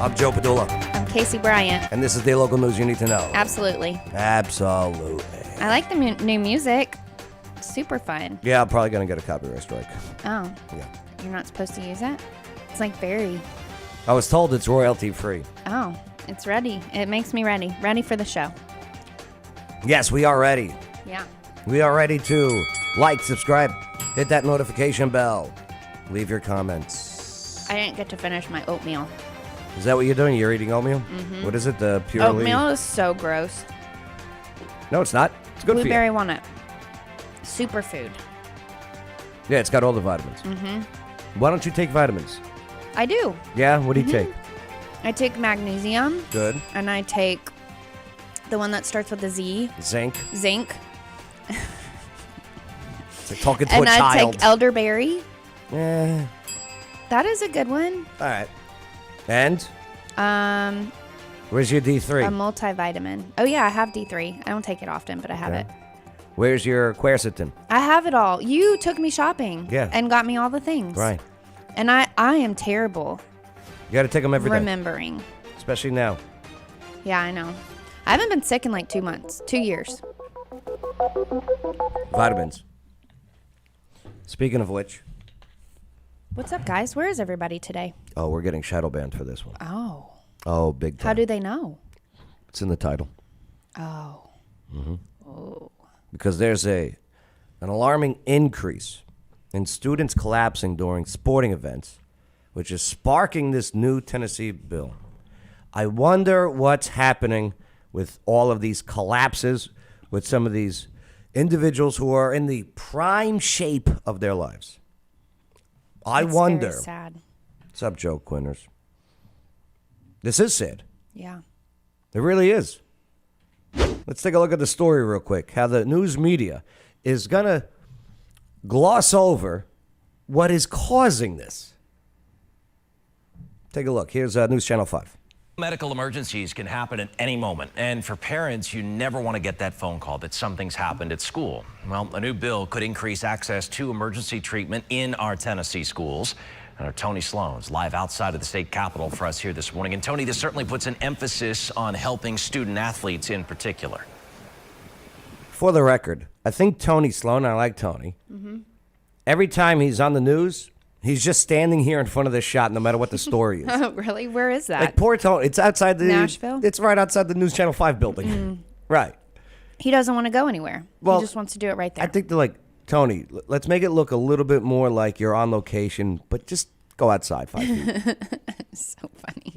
I'm Joe Padula. I'm Casey Bryant. And this is the local news you need to know. Absolutely. Absolutely. I like the new music. Super fun. Yeah, I'm probably going to get a copyright strike. Oh. Yeah. You're not supposed to use it? It's like very... I was told it's royalty free. Oh, it's ready. It makes me ready. Ready for the show. Yes, we are ready. Yeah. We are ready to like, subscribe, hit that notification bell, leave your comments. I didn't get to finish my oatmeal. Is that what you're doing? You're eating oatmeal? Mm-hmm. What is it? The purely... Oatmeal is so gross. No, it's not. It's good Blueberry for you. walnut. Superfood. Yeah, it's got all the vitamins. Mm-hmm. Why don't you take vitamins? I do. Yeah? What do you take? I take magnesium. Good. And I take the one that starts with a Z. Zinc. Zinc. It's like talking to And a I child. take elderberry. Yeah. That is a good one. All right. And? Where's your A D3? multivitamin. Oh, yeah, I have D3. I don't take it often, but I have Okay. it. Where's your quercetin? I have it all. You took me shopping. Yeah. And got me all the things. Right. And I am terrible You got to take them every day, remembering. especially now. Yeah, I know. I haven't been sick in like 2 months. 2 years. Vitamins. Speaking of which, What's up, guys? Where is everybody today? oh, we're getting shadow banned for this one. Oh. Oh, big time. How do they know? It's in the title. Oh. Because there's an alarming increase in students collapsing during sporting events, which is sparking this new Tennessee bill. I wonder what's happening with all of these collapses with some of these individuals who are in the prime shape of their lives. I It's wonder. Very sad. What's up, Joe Quinners? This is sad. Yeah. It really is. Let's take a look at the story real quick. How the news media is going to gloss over what is causing this. Take a look. Here's News Channel 5. Medical emergencies can happen at any moment, and for parents, you never want to get that phone call that something's happened at school. Well, a new bill could increase access to emergency treatment in our Tennessee schools. And our Tony Sloan's live outside of the state capitol for us here this morning. And Tony, this certainly puts an emphasis on helping student athletes in particular. For the record, I think Tony Sloan, I like Tony, every time he's on the news, he's just standing here in front of this shot no matter what the story is. Oh, really? Where is that? Like poor Tony, it's outside the... Nashville? It's right outside the News Channel 5 building. Right. He doesn't want to go anywhere. Well, he just wants to do it right there. I think they're like, Tony, let's make it look a little bit more like you're on location, but just go outside 5 feet. So funny.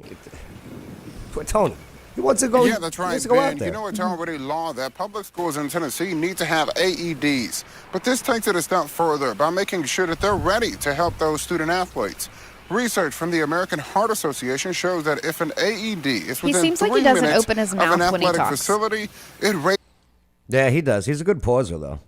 Poor Tony. He wants to go. Yeah, that's He right, wants to go out Ben. there. You know, it's already law that public schools in Tennessee need to have AEDs. But this takes it a step further by making sure that they're ready to help those student athletes. Research from the American Heart Association shows that if an AED is within seems 3 like he doesn't minutes open his of an mouth when he athletic talks. facility, it raises Yeah, he does. He's a good pauser, though.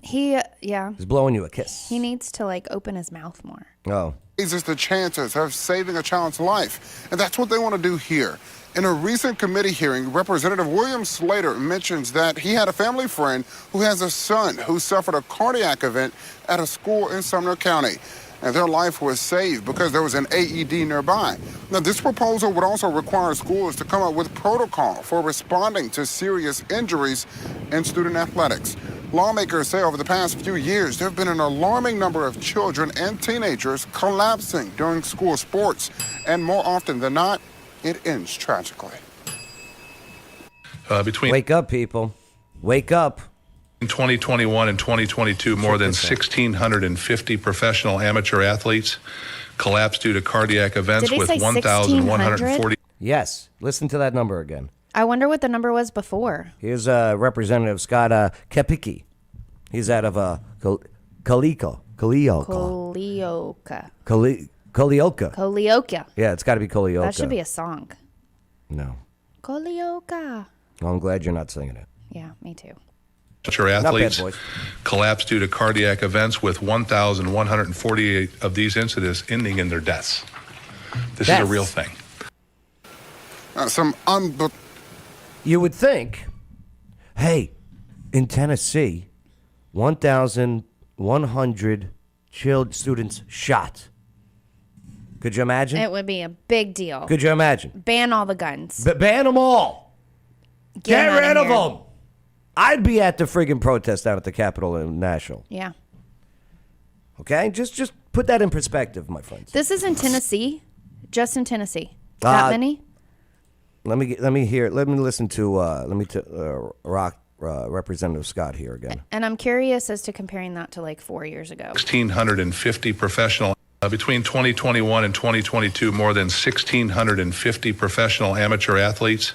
Yeah. He's blowing you a kiss. He needs to like open his mouth more. Oh. the chances of saving a child's life. And that's what they want to do here. In a recent committee hearing, Representative William Slater mentions that he had a family friend who has a son who suffered a cardiac event at a school in Sumner County. And their life was saved because there was an AED nearby. Now, this proposal would also require schools to come up with protocol for responding to serious injuries in student athletics. Lawmakers say over the past few years, there have been an alarming number of children and teenagers collapsing during school sports. And more often than not, it ends tragically. Between Wake up, people. Wake up. 2021 and 2022, more than 1,650 professional amateur athletes collapsed due to cardiac events Did he with say 1,140. Yes. Listen to that number again. I wonder what the number was before. Here's Representative Scott Kepicki. He's out of Kalioka. Colioka. Kalioka. Yeah, it's got to be Kalioka. That should be a song. No. Colioka. Well, I'm glad you're not singing it. Yeah, me too. Amateur athletes boys. collapsed due to cardiac events with 1,148 of these incidents ending in their deaths. This is a Deaths. real thing. You would think, hey, in Tennessee, 1,100 students shot. Could you imagine? It would be a big deal. Could you imagine? Ban all the guns. Ban them all. Get 'em outta rid of here. them. I'd be at the friggin' protest down at the Capitol in Nashville. Yeah. Okay? Just put that in perspective, my friends. This is in Tennessee. Just in Tennessee. That many? Let me listen to Representative Scott here again. And I'm curious as to comparing that to like 4 years ago. 1,650 professional. Between 2021 and 2022, more than 1,650 professional amateur athletes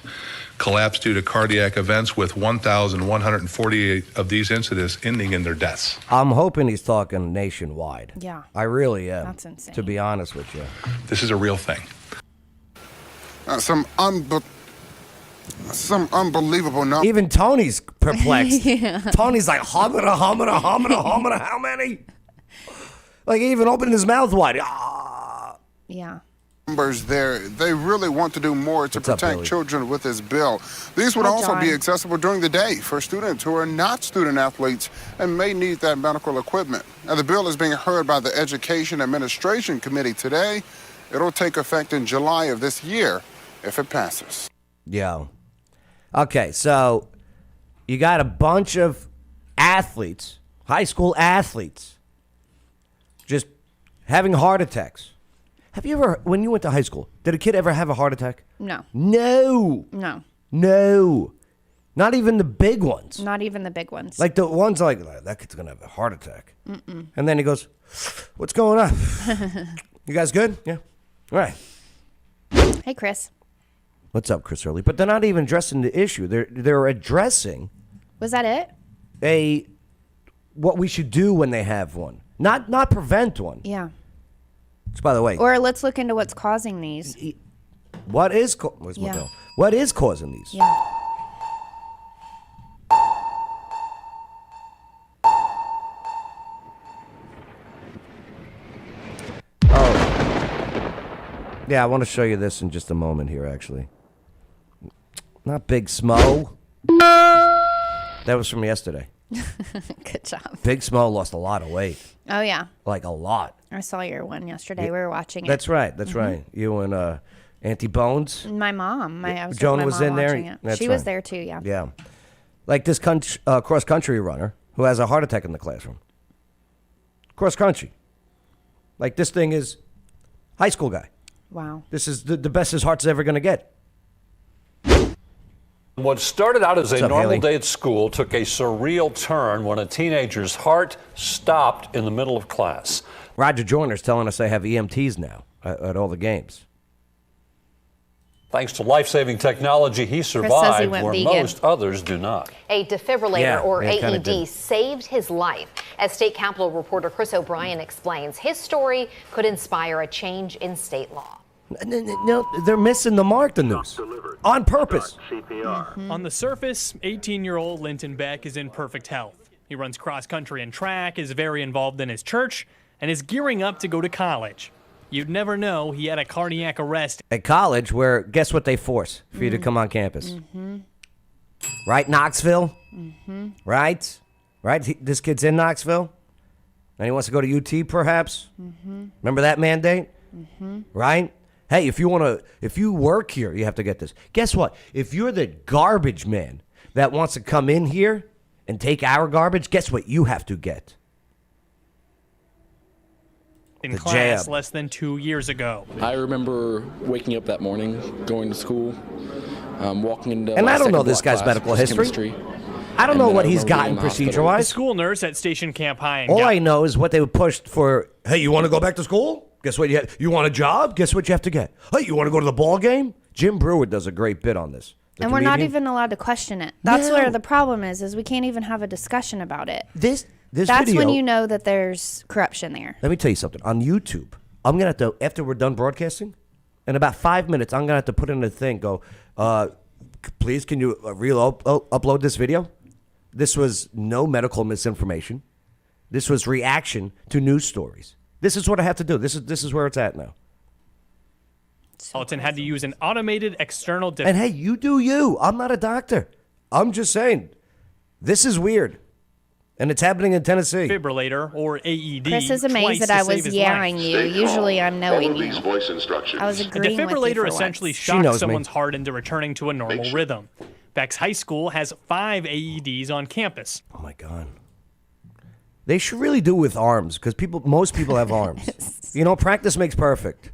collapsed due to cardiac events, with 1,148 of these incidents ending in their deaths. I'm hoping he's talking nationwide. Yeah. I really am. That's insane. To be honest with you. This is a real thing. Some unbelievable numbers. Even Tony's perplexed. Tony's like, humana, how many? Like, he even opened his mouth wide. Ah. Yeah. Numbers there. They really want to do more to What's up, protect Billy? children with this bill. These would Hi, also be John. accessible during the day for students who are not student athletes and may need that medical equipment. Now, the bill is being heard by the Education Administration Committee today. It'll take effect in July of this year if it passes. Yeah. Okay, so you got a bunch of athletes, high school athletes, just having heart attacks. Have you ever, when you went to high school, did a kid ever have a heart attack? No. No. No. Not even the big ones. Not even the big ones. Like the ones like, that kid's going to have a heart attack. And then he goes, what's going on? You guys good? Yeah. All right. Hey, Chris. What's up, Chris Early? But they're not even addressing the issue. They're addressing Was that it? what we should do when they have one. Not prevent one. Yeah. Which, by the way, Or let's look into what's causing these. where's my Yeah. bill? What is causing these? Yeah. Yeah, I want to show you this in just a moment here, actually. Not Big Smo. That was from yesterday. Good job. Big Smo lost a lot of weight. Oh, yeah. Like a lot. I saw your one yesterday. We were watching it. That's right. That's right. You and Auntie Bones. My mom. I was with Joan my was mom in there? watching it. That's She was right. there too, yeah. Yeah. Like this cross-country runner who has a heart attack in the classroom. Cross-country. Like this thing is high school guy. Wow. This is the best his heart's ever going to get. What started out as a What's up, normal Haley? day at school took a surreal turn when a teenager's heart stopped in the middle of class. Roger Joyner's telling us they have EMTs now at all the games. Thanks to life-saving technology, he says he survived went where vegan. most others do not. A defibrillator, Yeah, or yeah, kinda AED, did. saved his life. As State Capitol reporter Chris O'Brien explains, his story could inspire a change in state law. No, they're missing the mark, the news. On purpose. On the surface, 18-year-old Linton Beck is in perfect health. He runs cross-country and track, is very involved in his church, and is gearing up to go to college. You'd never know he had a cardiac arrest. At college, where guess what they force for you to come on campus? Right, Knoxville? Right? This kid's in Knoxville? And he wants to go to UT, perhaps? Remember that mandate? Right? Hey, if you work here, you have to get this. Guess what? If you're the garbage man that wants to come in here and take our garbage, guess what you have to get? In The class jab. less than 2 years ago. I remember waking up that morning, going to school, walking into. And my I don't know second this block guy's class, medical which was history. chemistry. I don't And know then what I he's remember being gotten in the hospital. The procedure-wise. school nurse at Station Camp High in All I know is what they were pushed for. Hey, you want to go back to school? Guess what? You want a job? Guess what you have to get? Hey, you want to go to the ball game? Jim Brewer does a great bit on this. The And we're not comedian. even allowed to question it. That's No. where the problem is we can't even have a discussion about it. This That's video. when you know that there's corruption there. Let me tell you something. On YouTube, I'm gonna have to, after we're done broadcasting, in about 5 minutes, I'm gonna have to put in a thing. Go, please, can you upload this video? This was no medical misinformation. This was reaction to news stories. This is what I have to do. This is where it's at now. Alton had to use an automated external And hey, you do you. I'm not a doctor. I'm just saying, this is weird. And it's happening in Tennessee. Defibrillator, or AED. Chris is amazed twice that to I save was his yelling life. you. Usually I'm knowing you. voice instructions. I was A agreeing with you defibrillator for essentially once. knows shocks me. someone's heart into returning to a normal rhythm. Beck's high school has 5 AEDs on campus. Oh my God. They should really do with arms because most people have arms. You know, practice makes perfect.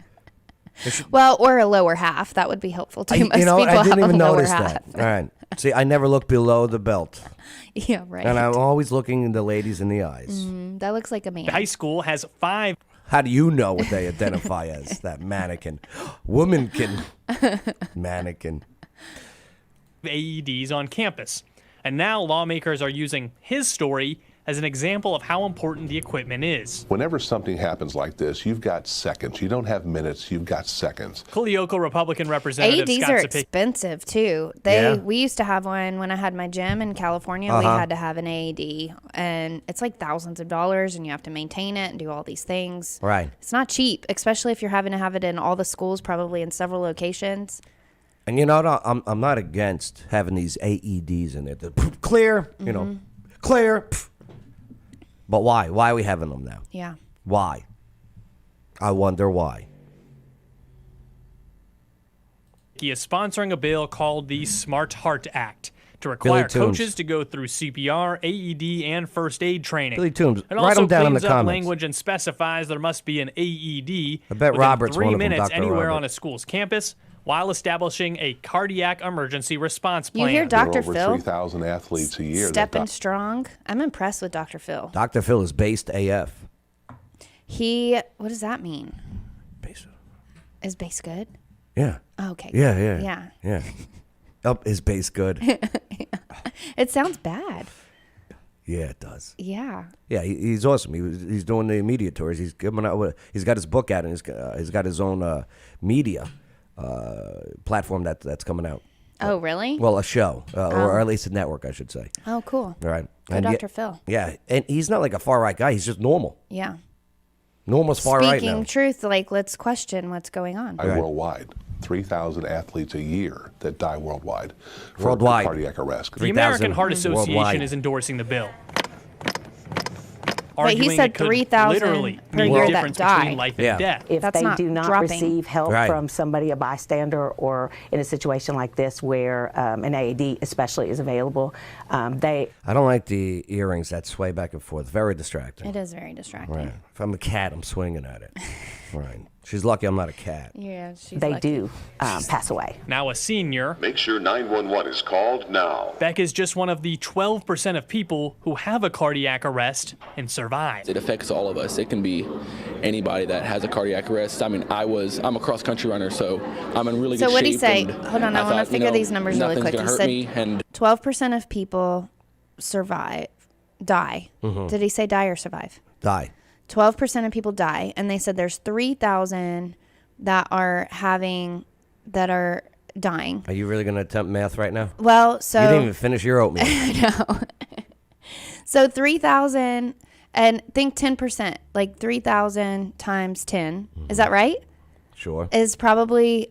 Well, or a lower half. That would be helpful too. Most I people didn't have even a lower notice half. that. All right. See, I never look below the belt. Yeah, right. And I'm always looking the ladies in the eyes. That looks like a man. The high school has 5 How do you know what they identify as? That mannequin. Womankin. Mannequin. AEDs on campus. And now lawmakers are using his story as an example of how important the equipment is. Whenever something happens like this, you've got seconds. You don't have minutes, you've got seconds. Clioco Republican Representative AEDs Scott are Sapicki. expensive too. We used to have one when I had my gym in California. We had to have an AED, and it's like thousands of dollars, and you have to maintain it and do all these things. Right. It's not cheap, especially if you're having to have it in all the schools, probably in several locations. And you know, I'm not against having these AEDs in it. Clear, you know, clear. But why? Why are we having them now? Yeah. Why? I wonder why. He is sponsoring a bill called the Smart Heart Act to require Billy Toombs. coaches to go through CPR, AED, and first aid training. Billy Toombs, It write also them down in cleans the up comments. language and specifies there must be an AED I bet within Robert's 3 one of them, minutes Dr. anywhere Robert. on a school's campus while establishing a cardiac emergency response You plan. hear There are Dr. over Phil 3,000 athletes a year. that stepping strong. I'm impressed with Dr. Phil. Dr. Phil is based AF. What does that mean? Base. Is base good? Yeah. Oh, okay. Yeah. Up is base good. It sounds bad. Yeah, it does. Yeah. Yeah, he's awesome. He's doing the media tours. He's giving out. He's got his book out, and he's got his own media platform that's coming out. Oh, really? Well, a show, or at least a network, I should say. Oh, cool. All right. Go And Dr. Phil. Yeah, and he's not like a far right guy. He's just normal. Yeah. Normal's far right Speaking now. truth, like, let's question what's going on. die worldwide. 3,000 athletes a year that die worldwide for Worldwide. cardiac arrest. The American 3,000 Heart Association worldwide. is endorsing the bill. Wait, he arguing said it could 3,000 literally per mean year the that difference die. between life Yeah. and death. If That's they not do not dropping. receive help Right. from somebody, a bystander, or in a situation like this where an AED especially is available, they I don't like the earrings that sway back and forth. Very distracting. It is very distracting. Right. If I'm a cat, I'm swinging at it. Right. She's lucky I'm not a cat. Yeah, she's they lucky. do pass away. Now a senior, Make sure 911 is called now. Beck is just one of the 12% of people who have a cardiac arrest and survive. It affects all of us. It can be anybody that has a cardiac arrest. I mean, I'm a cross country runner, so I'm in really good So shape. what did he say? and Hold on, I want to thought, figure these numbers really nothing's quick. gonna He hurt said me, and 12% of people die. Did he say die or survive? Die. 12% of people die, and they said there's 3,000 that are dying. Are you really going to attempt math right now? Well, so You didn't even finish your oatmeal. So 3,000, and think 10%, like 3,000 times 10. Is that right? Sure. Is probably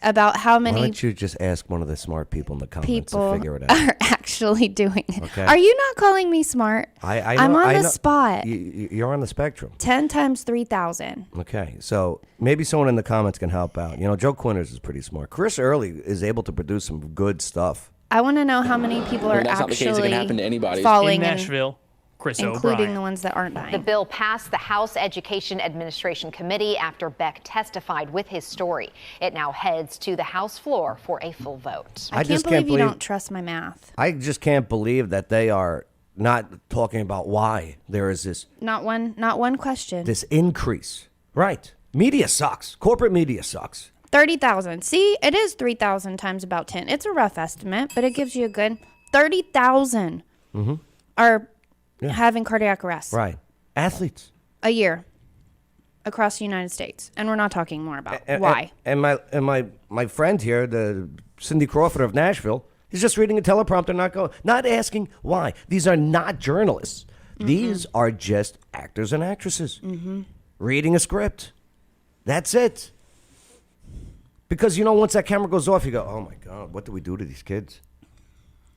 about how Why many don't you just ask one of the smart people in the comments to people figure it out? are actually doing it. Okay. Are you not calling me smart? I'm on the spot. You're on the spectrum. 10 times 3,000. Okay, so maybe someone in the comments can help out. You know, Joe Quinters is pretty smart. Chris Early is able to produce some good stuff. I want to know how many people are that's not the case. It can actually happen to anybody. falling In in, Nashville, Chris including O'Brien. the ones that aren't The dying. bill passed the House Education Administration Committee after Beck testified with his story. It now heads to the House floor for a full vote. I just can't believe you don't trust my math. I just can't believe that they are not talking about why there is Not one question. this increase. Right. Media sucks. Corporate media sucks. 30,000. See, it is 3,000 times about 10. It's a rough estimate, but it gives you a good 30,000 are having cardiac arrest Right. Athletes. a year across the United States. And we're not talking more about why. And my friend here, the Cindy Crawford of Nashville, is just reading a teleprompter, not asking why. These are not journalists. These are just actors and actresses reading a script. That's it. Because, you know, once that camera goes off, you go, oh, my God, what do we do to these kids?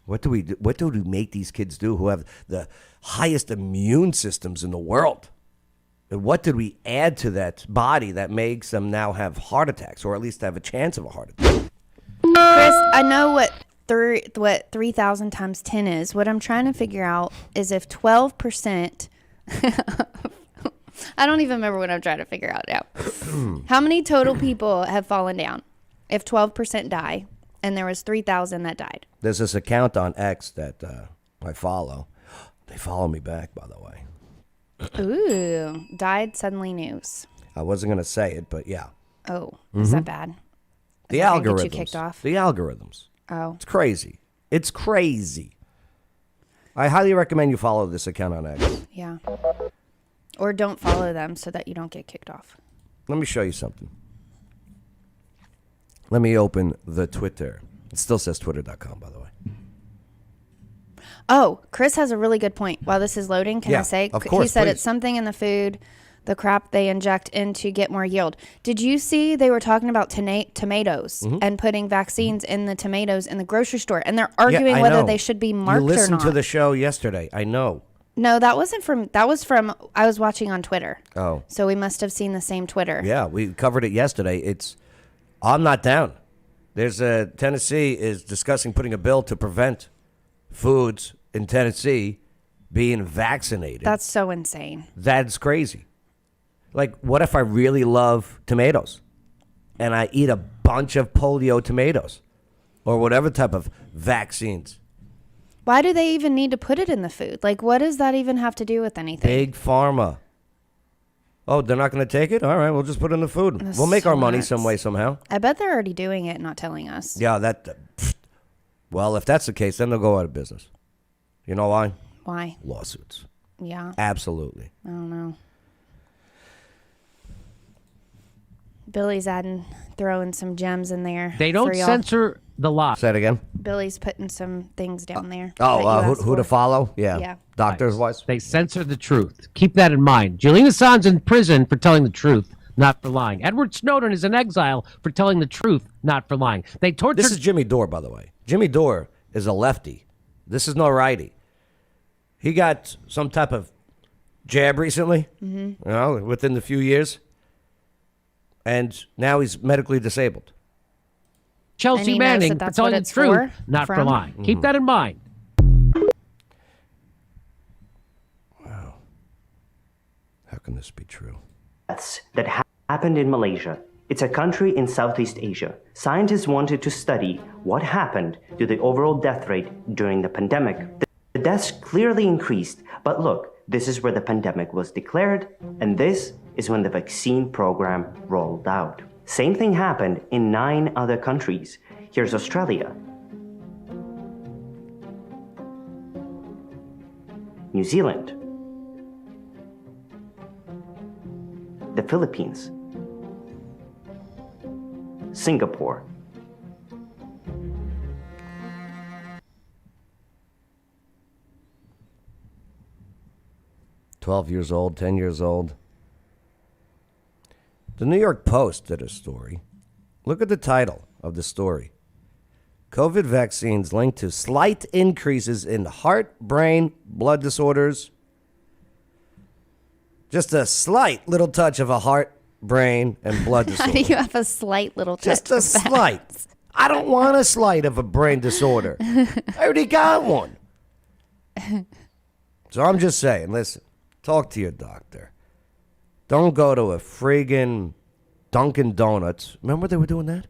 What do we do? What do we make these kids do who have the highest immune systems in the world? And what did we add to that body that makes them now have heart attacks, or at least have a chance of a heart attack? Chris, I know what 3,000 times 10 is. What I'm trying to figure out is if 12%. I don't even remember what I'm trying to figure out now. How many total people have fallen down if 12% die, and there was 3,000 that died? There's this account on X that I follow. They follow me back, by the way. Ooh, died suddenly news. I wasn't going to say it, but yeah. Oh, is that bad? The Is that gonna algorithms. get you kicked off? The algorithms. Oh, It's crazy. It's crazy. I highly recommend you follow this account on X. yeah. Or don't follow them so that you don't get kicked off. Let me show you something. Let me open the Twitter. It still says twitter.com, by the way. Oh, Chris has a really good point. While this is loading, can I Yeah, say? of course, he said please. it's something in the food, the crap they inject in to get more yield. Did you see they were talking about tomatoes Mm-hmm. and putting vaccines in the tomatoes in the grocery store, and they're arguing I whether know. they should be marked You or listened not. to the show yesterday. I know. No, that wasn't from. That was from. I was watching on Twitter. Oh. So we must have seen the same Twitter. Yeah, we covered it yesterday. I'm not down. Tennessee is discussing putting a bill to prevent foods in Tennessee being vaccinated. That's so insane. That's crazy. Like, what if I really love tomatoes and I eat a bunch of polio tomatoes or whatever type of vaccines? Why do they even need to put it in the food? Like, what does that even have to do with anything? Big pharma. Oh, they're not going to take it? All right, we'll just put it in the food. That's We'll make so our money nuts. some way, somehow. I bet they're already doing it and not telling us. Yeah, well, if that's the case, then they'll go out of business. You know why? Why? Lawsuits. Yeah. Absolutely. I don't know. Billy's throwing some gems in there. They don't for y'all. censor the lie. Say it again. Billy's putting some things down there. that you Oh, asked who to for. follow? Yeah. Yeah. Doctor's voice. They censor the truth. Keep that in mind. Julian Assange in prison for telling the truth, not for lying. Edward Snowden is in exile for telling the truth, not for lying. They tortured. This is Jimmy Dore, by the way. Jimmy Dore is a lefty. This is no righty. He got some type of jab recently, within the few years. And now he's medically disabled. And Chelsea he knows Manning that for that's telling what the it's truth, for? not for From? lying. Keep that in mind. How can this be true? That happened in Malaysia. It's a country in Southeast Asia. Scientists wanted to study what happened to the overall death rate during the pandemic. The deaths clearly increased, but look, this is where the pandemic was declared, and this is when the vaccine program rolled out. Same thing happened in 9 other countries. Here's Australia, New Zealand, the Philippines, Singapore, $12 years old, 10 years old. The New York Post did a story. Look at the title of the story. COVID vaccines linked to slight increases in heart, brain, blood disorders. Just a slight little touch of a heart, brain, and blood How disorder. do you have a slight little touch Just a of that? slight. I don't want a slight of a brain disorder. I already got one. So I'm just saying, listen, talk to your doctor. Don't go to a friggin' Dunkin' Donuts. Remember they were doing that?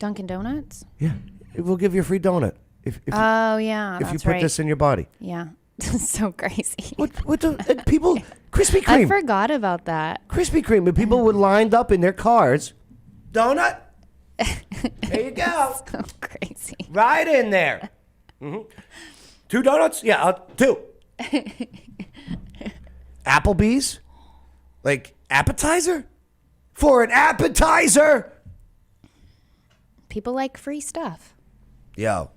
Dunkin' Donuts? Yeah. We'll give you a free donut if Oh, yeah, if you that's put right. this in your body. Yeah. So crazy. What the people? Krispy Kreme. I forgot about that. Krispy Kreme. But people were lined up in their cars. Donut. There you go. So crazy. Right in there. 2 donuts? Yeah, 2. Applebee's? Like appetizer? For an appetizer? People like free stuff. Yo,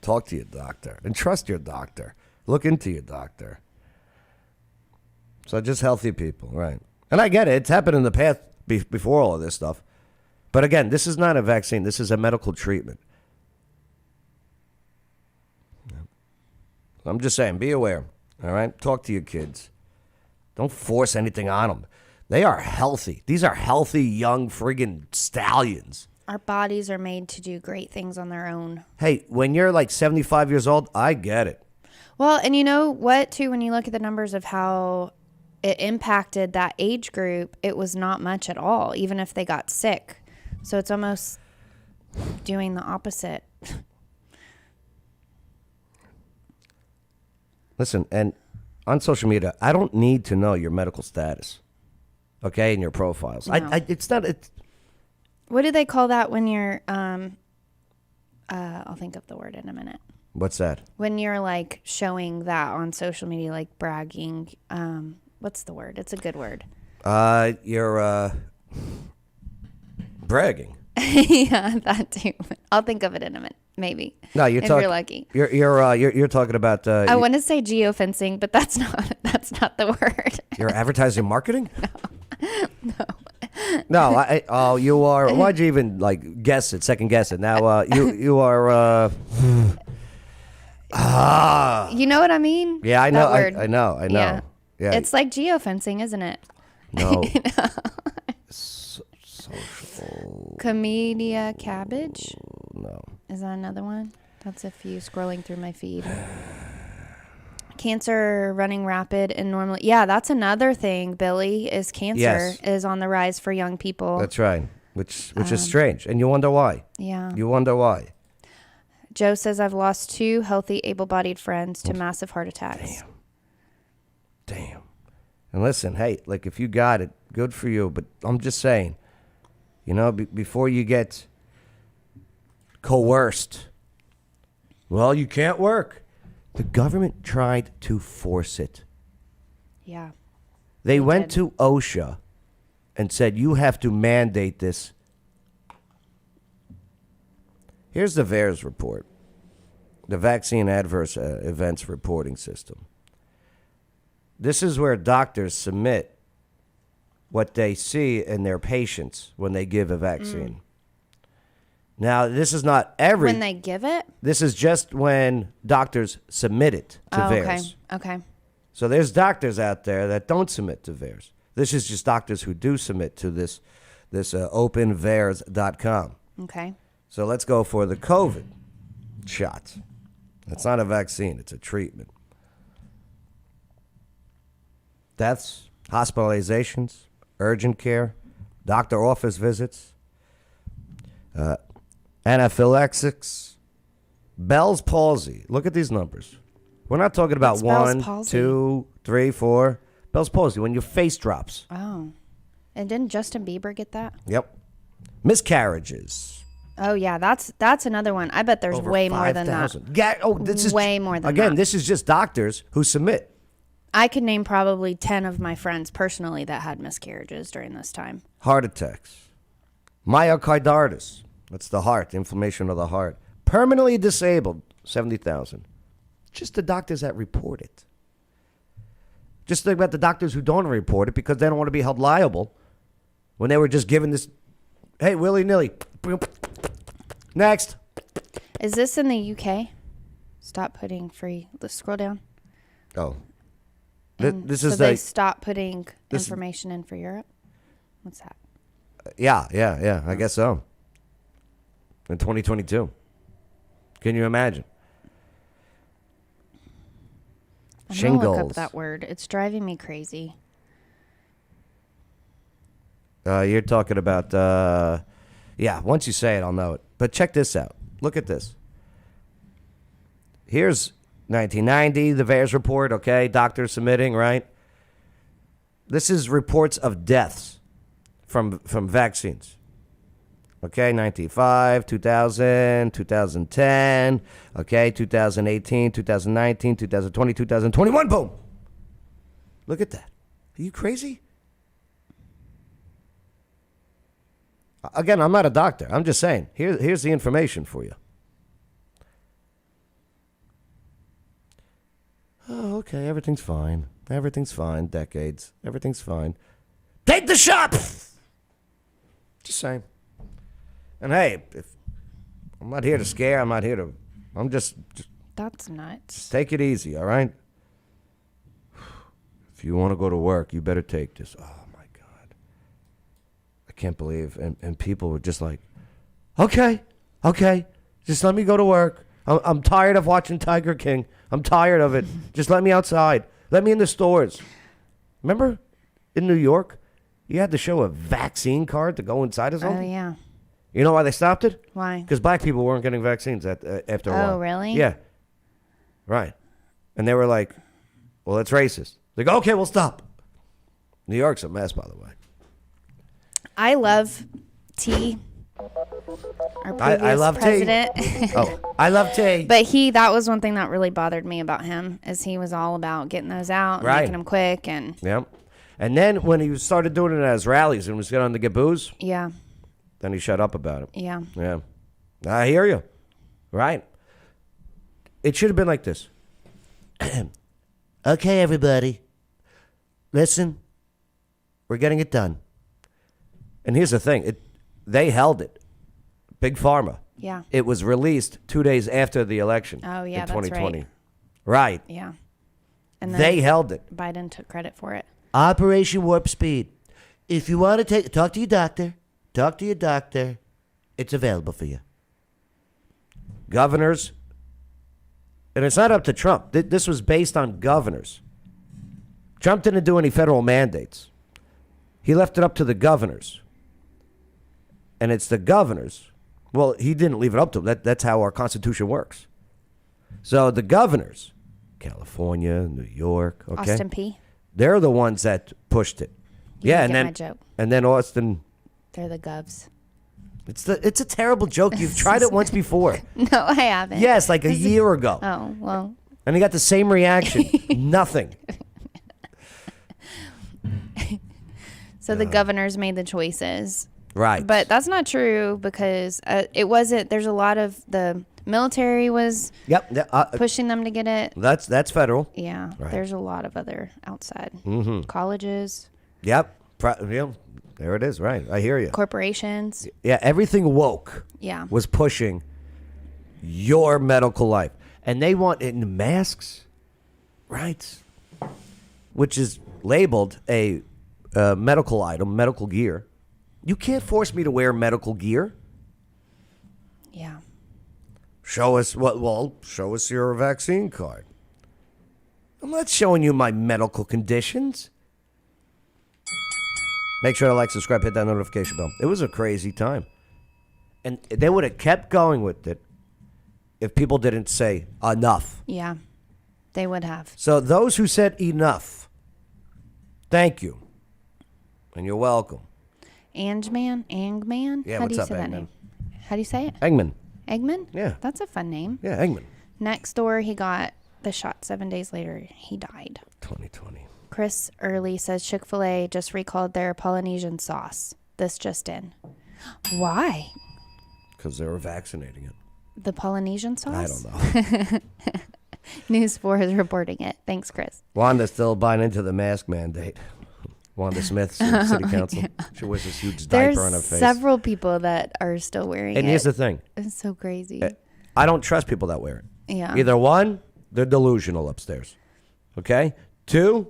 talk to your doctor and trust your doctor. Look into your doctor. So just healthy people, right? And I get it. It's happened in the past before all of this stuff. But again, this is not a vaccine. This is a medical treatment. I'm just saying, be aware. All right? Talk to your kids. Don't force anything on them. They are healthy. These are healthy, young, friggin' stallions. Our bodies are made to do great things on their own. Hey, when you're like 75 years old, I get it. Well, and you know what, too, when you look at the numbers of how it impacted that age group, it was not much at all, even if they got sick. So it's almost doing the opposite. Listen, and on social media, I don't need to know your medical status, okay, and your profiles. No. It's not... What do they call that when you're, I'll think of the word in a minute. What's that? When you're like showing that on social media, like bragging, what's the word? It's a good word. You're bragging. Yeah, that too. I'll think of it in a minute, maybe. No, you're if talking. you're lucky. You're talking about. I want to say geofencing, but that's not the word. You're advertising marketing. No, you are. Why'd you even like guess it? Second guess it. Now, you are. You know what I mean? Yeah, I know. That word. I know. Yeah. Yeah. It's like geofencing, isn't it? No. Social. Comedia cabbage? No. Is that another one? That's a few scrolling through my feed. Cancer running rapid and normally. Yeah, that's another thing, Billy, is cancer is on the rise for young people. That's right. Which is strange. And you wonder why. Yeah. You wonder why. Joe says, I've lost 2 healthy, able-bodied friends to massive heart attacks. Damn. And listen, hey, like if you got it, good for you. But I'm just saying, you know, before you get coerced, well, you can't work. The government tried to force it. Yeah. They went to OSHA and said, you have to mandate this. Here's the VAERS report, the Vaccine Adverse Events Reporting System. This is where doctors submit what they see in their patients when they give a vaccine. Now, this is not every... When they give it? This is just when doctors submit it to VAERS. Okay. So there's doctors out there that don't submit to VAERS. This is just doctors who do submit to this openvaers.com. Okay. So let's go for the COVID shot. It's not a vaccine, it's a treatment. Deaths, hospitalizations, urgent care, doctor office visits, anaphylaxis, Bell's palsy. Look at these numbers. We're not talking about What's Bell's 1, palsy? 2, 3, 4. Bell's palsy, when your face drops. Oh. And didn't Justin Bieber get that? Yep. Miscarriages. Oh, yeah. That's another one. I bet there's Over way more than 5,000. that. Yeah, this is way more than again, that. this is just doctors who submit. I could name probably 10 of my friends personally that had miscarriages during this time. Heart attacks. Myocarditis. That's the heart, inflammation of the heart. Permanently disabled, 70,000. Just the doctors that report it. Just think about the doctors who don't report it because they don't want to be held liable when they were just given this, hey, willy-nilly. Next. Is this in the UK? Stop putting free. Let's scroll down. Oh. This so is they the... stop putting information in for Europe? What's that? Yeah. I guess so. In 2022. Can you imagine? I'm Shingles. gonna look up that word. It's driving me crazy. You're talking about, once you say it, I'll know it. But check this out. Look at this. Here's 1990, the VAERS report, okay? Doctors submitting, right? This is reports of deaths from vaccines. Okay, 1995, 2000, 2010, okay, 2018, 2019, 2020, 2021, boom. Look at that. Are you crazy? Again, I'm not a doctor. I'm just saying, here's the information for you. Oh, okay, everything's fine. Everything's fine. Decades. Everything's fine. Take the shot! Just saying. And hey, if I'm not here to scare. I'm not here to... I'm just That's nuts. Take it easy, all right? If you want to go to work, you better take this. Oh, my God. I can't believe. And people were just like, okay, just let me go to work. I'm tired of watching Tiger King. I'm tired of it. Just let me outside. Let me in the stores. Remember in New York, you had to show a vaccine card to go inside or something? Oh, yeah. You know why they stopped it? Why? Because black people weren't getting vaccines after a while. Oh, really? Yeah. Right. And they were like, well, it's racist. They go, okay, we'll stop. New York's a mess, by the way. I love tea. Our previous I love president. tea. Oh, I love tea. But that was one thing that really bothered me about him, is he was all about getting those out and Right. making them quick. And Yeah. And then when he started doing it at his rallies and was going to get booze, yeah, then he shut up about it. yeah. Yeah. I hear you. Right. It should have been like this. Okay, everybody. Listen. We're getting it done. And here's the thing. They held it. Big Pharma. Yeah. It was released 2 days after the election. Oh, yeah, in that's 2020. right. Right. Yeah. And then They held it. Biden took credit for it. Operation Warp Speed. If you want to talk to your doctor. Talk to your doctor. It's available for you. Governors. And it's not up to Trump. This was based on governors. Trump didn't do any federal mandates. He left it up to the governors. And it's the governors. Well, he didn't leave it up to them. That's how our Constitution works. So the governors, California, New York, okay, Austin P. they're the ones that pushed it. You Yeah, didn't and get then my joke. and then Austin. They're the govs. It's a terrible joke. You've tried it once before. No, I haven't. Yes, like a year ago. Oh, well. And he got the same reaction. Nothing. So the governors made the choices. Right. But that's not true, because it wasn't. There's a lot of the military was Yep. pushing them to get it. That's federal. Yeah. Right. There's a lot of other outside colleges, Yep. There it is. Right. I hear you. corporations. Yeah. Everything woke. Yeah. Was pushing your medical life, and they want it in masks, right? Which is labeled a medical item, medical gear. You can't force me to wear medical gear. Yeah. Show us show us your vaccine card. I'm not showing you my medical conditions. Make sure to like, subscribe, hit that notification bell. It was a crazy time. And they would have kept going with it if people didn't say enough. Yeah. They would have. So those who said enough, thank you. And you're welcome. Angman? Yeah, How what's do you up, say that Eggman? name? How do you say it? Eggman. Eggman? Yeah. That's a fun name. Yeah, Eggman. Next door, he got the shot. 7 days later, he died. 2020. Chris Early says Chick-fil-A just recalled their Polynesian sauce. This just in. Why? Because they were vaccinating it. The Polynesian sauce? I don't know. News 4 is reporting it. Thanks, Chris. Wanda's still buying into the mask mandate. Wanda Smith, City Council. She wears this huge diaper on her face. There's several people that are still wearing it. And here's the thing. It's so crazy. I don't trust people that wear it. Yeah. Either one, they're delusional upstairs. Okay? Two,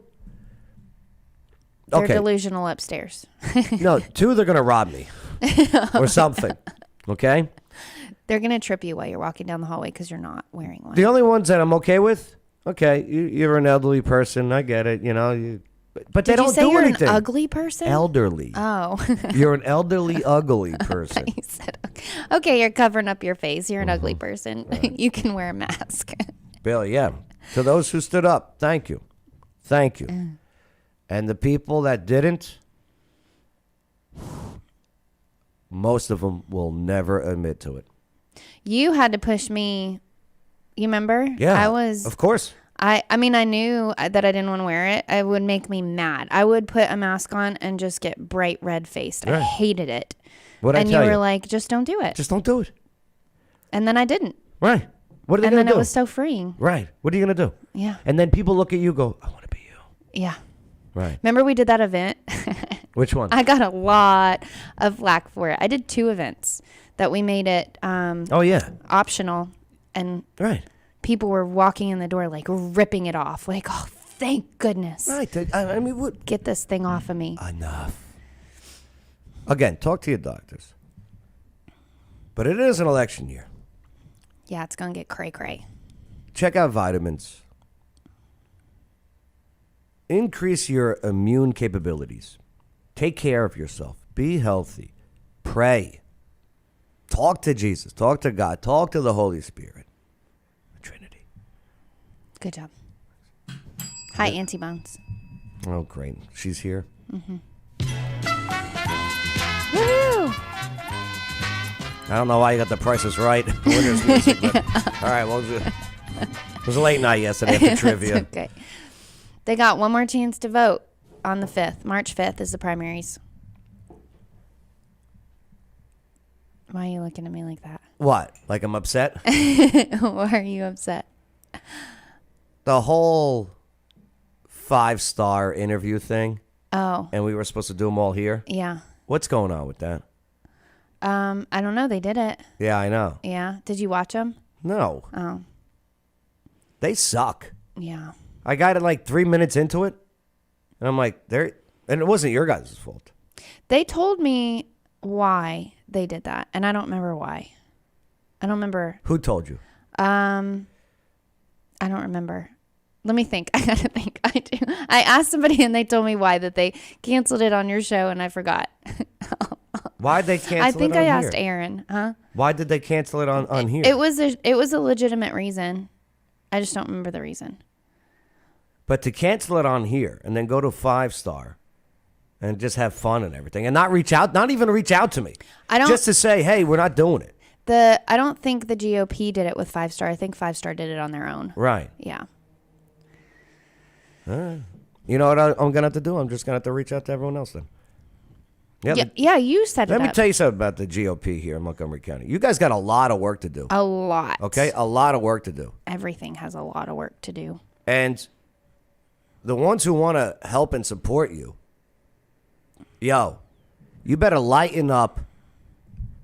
They're delusional upstairs. no, two, they're going to rob me or something. Okay? They're going to trip you while you're walking down the hallway because you're not wearing one. The only ones that I'm okay with, okay, you're an elderly person. I get it. You know, but they Did you don't say do you're anything. an ugly person? Elderly. Oh. You're an elderly, ugly person. You said, okay, you're covering up your face. You're an ugly person. You can wear a mask. Billy, yeah. To those who stood up, thank you. Thank you. And the people that didn't, most of them will never admit to it. You had to push me. You remember? Yeah. I was. Of course. I mean, I knew that I didn't want to wear it. It would make me mad. I would put a mask on and just get bright red faced. I Right. hated it. What'd I and tell you were you? like, just don't do it. Just don't do it. And then I didn't. Right. What are they And going then to do? it was so freeing. Right. What are you going to do? Yeah. And then people look at you and go, I want to be you. Yeah. Right. Remember we did that event? Which one? I got a lot of flack for it. I did 2 events that we made it oh, yeah. optional. And right. people were walking in the door, like ripping it off. Like, oh, thank goodness. Right. I mean, what? Get this thing off of me. Enough. Again, talk to your doctors. But it is an election year. Yeah, it's going to get cray-cray. Check out vitamins. Increase your immune capabilities. Take care of yourself. Be healthy. Pray. Talk to Jesus. Talk to God. Talk to the Holy Spirit. The Trinity. Good job. Hi, Auntie Bones. Oh, great. She's here. Mm-hmm. Woo! I don't know why you got the prices right. Winner's music, but, all right, well, it was a late night yesterday after trivia. Okay. They got one more chance to vote on the 5th. March 5th is the primaries. Why are you looking at me like that? What? Like I'm upset? Why are you upset? The whole 5-star interview thing. Oh. And we were supposed to do them all here. Yeah. What's going on with that? I don't know. They did it. Yeah, I know. Yeah. Did you watch them? No. Oh. They suck. Yeah. I got it like 3 minutes into it. And I'm like, and it wasn't your guys' fault. They told me why they did that, and I don't remember why. I don't remember. Who told you? I don't remember. Let me think. I gotta think. I asked somebody, and they told me why that they canceled it on your show, and I forgot. Why'd they cancel it I think on I here? asked Aaron. Huh? Why did they cancel it on here? It was a legitimate reason. I just don't remember the reason. But to cancel it on here and then go to 5-star and just have fun and everything and not even reach out to me. Just to say, hey, we're not doing it. I don't think the GOP did it with 5-star. I think 5-star did it on their own. Right. Yeah. All right. You know what I'm going to have to do? I'm just going to have to reach out to everyone else then. Yeah, you set it up. Let me tell you something about the GOP here in Montgomery County. You guys got a lot of work to do. A lot. Okay? A lot of work to do. Everything has a lot of work to do. And the ones who want to help and support you, you better lighten up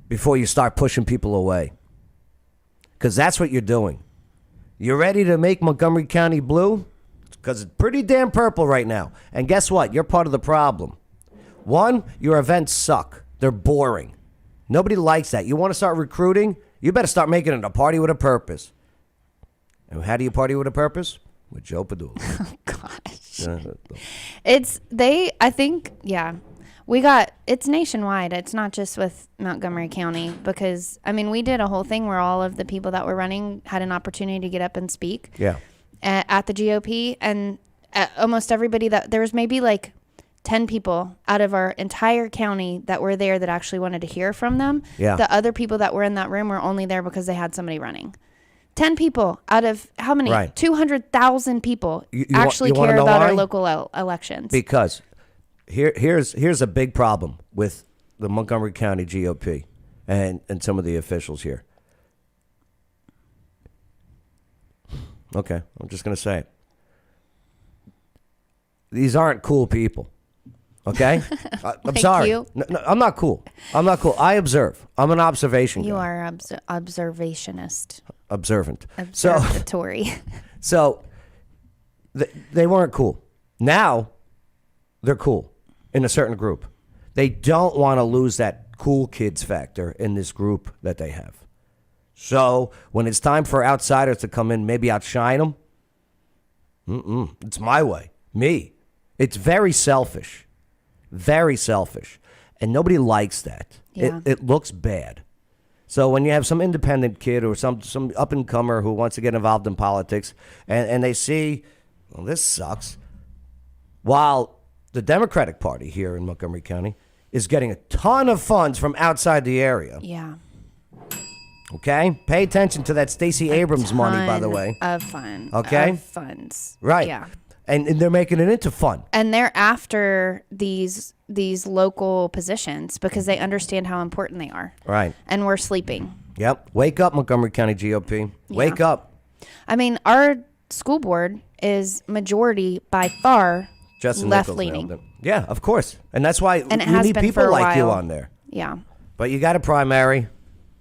before you start pushing people away. Because that's what you're doing. You're ready to make Montgomery County blue? Because it's pretty damn purple right now. And guess what? You're part of the problem. One, your events suck. They're boring. Nobody likes that. You want to start recruiting? You better start making it a party with a purpose. And how do you party with a purpose? With Joe Padula. Oh, gosh. It's nationwide. It's not just with Montgomery County because, I mean, we did a whole thing where all of the people that were running had an opportunity to get up and speak. Yeah. At the GOP, and almost everybody there was maybe like 10 people out of our entire county that were there that actually wanted to hear from them. Yeah. The other people that were in that room were only there because they had somebody running. 10 people out of how many? Right. 200,000 people you actually wanna care know about why? our local elections. Because here's a big problem with the Montgomery County GOP and some of the officials here. Okay, I'm just going to say it. These aren't cool people. Okay? I'm sorry. you. No, I'm not cool. I observe. I'm an observation guy. You are observationist. Observant. Observatory. So they weren't cool. Now they're cool in a certain group. They don't want to lose that cool kids factor in this group that they have. So when it's time for outsiders to come in, maybe outshine them, it's my way. Me. It's very selfish. Very selfish. And nobody likes that. Yeah. It looks bad. So when you have some independent kid or some up-and-comer who wants to get involved in politics and they see, well, this sucks, while the Democratic Party here in Montgomery County is getting a ton of funds from outside the area. Yeah. Okay? Pay attention to that Stacey Abrams money, by the way. Of fun. Okay? Of funds. Right. Yeah. And they're making it into fun. And they're after these local positions because they understand how important they are. Right. And we're sleeping. Yep. Wake up, Montgomery County GOP. Wake up. I mean, our school board is majority by far Justin left-leaning. Nichols nailed it. Yeah, of course. And that's why And it you has need been people for a like you while. on there. Yeah. But you got a primary.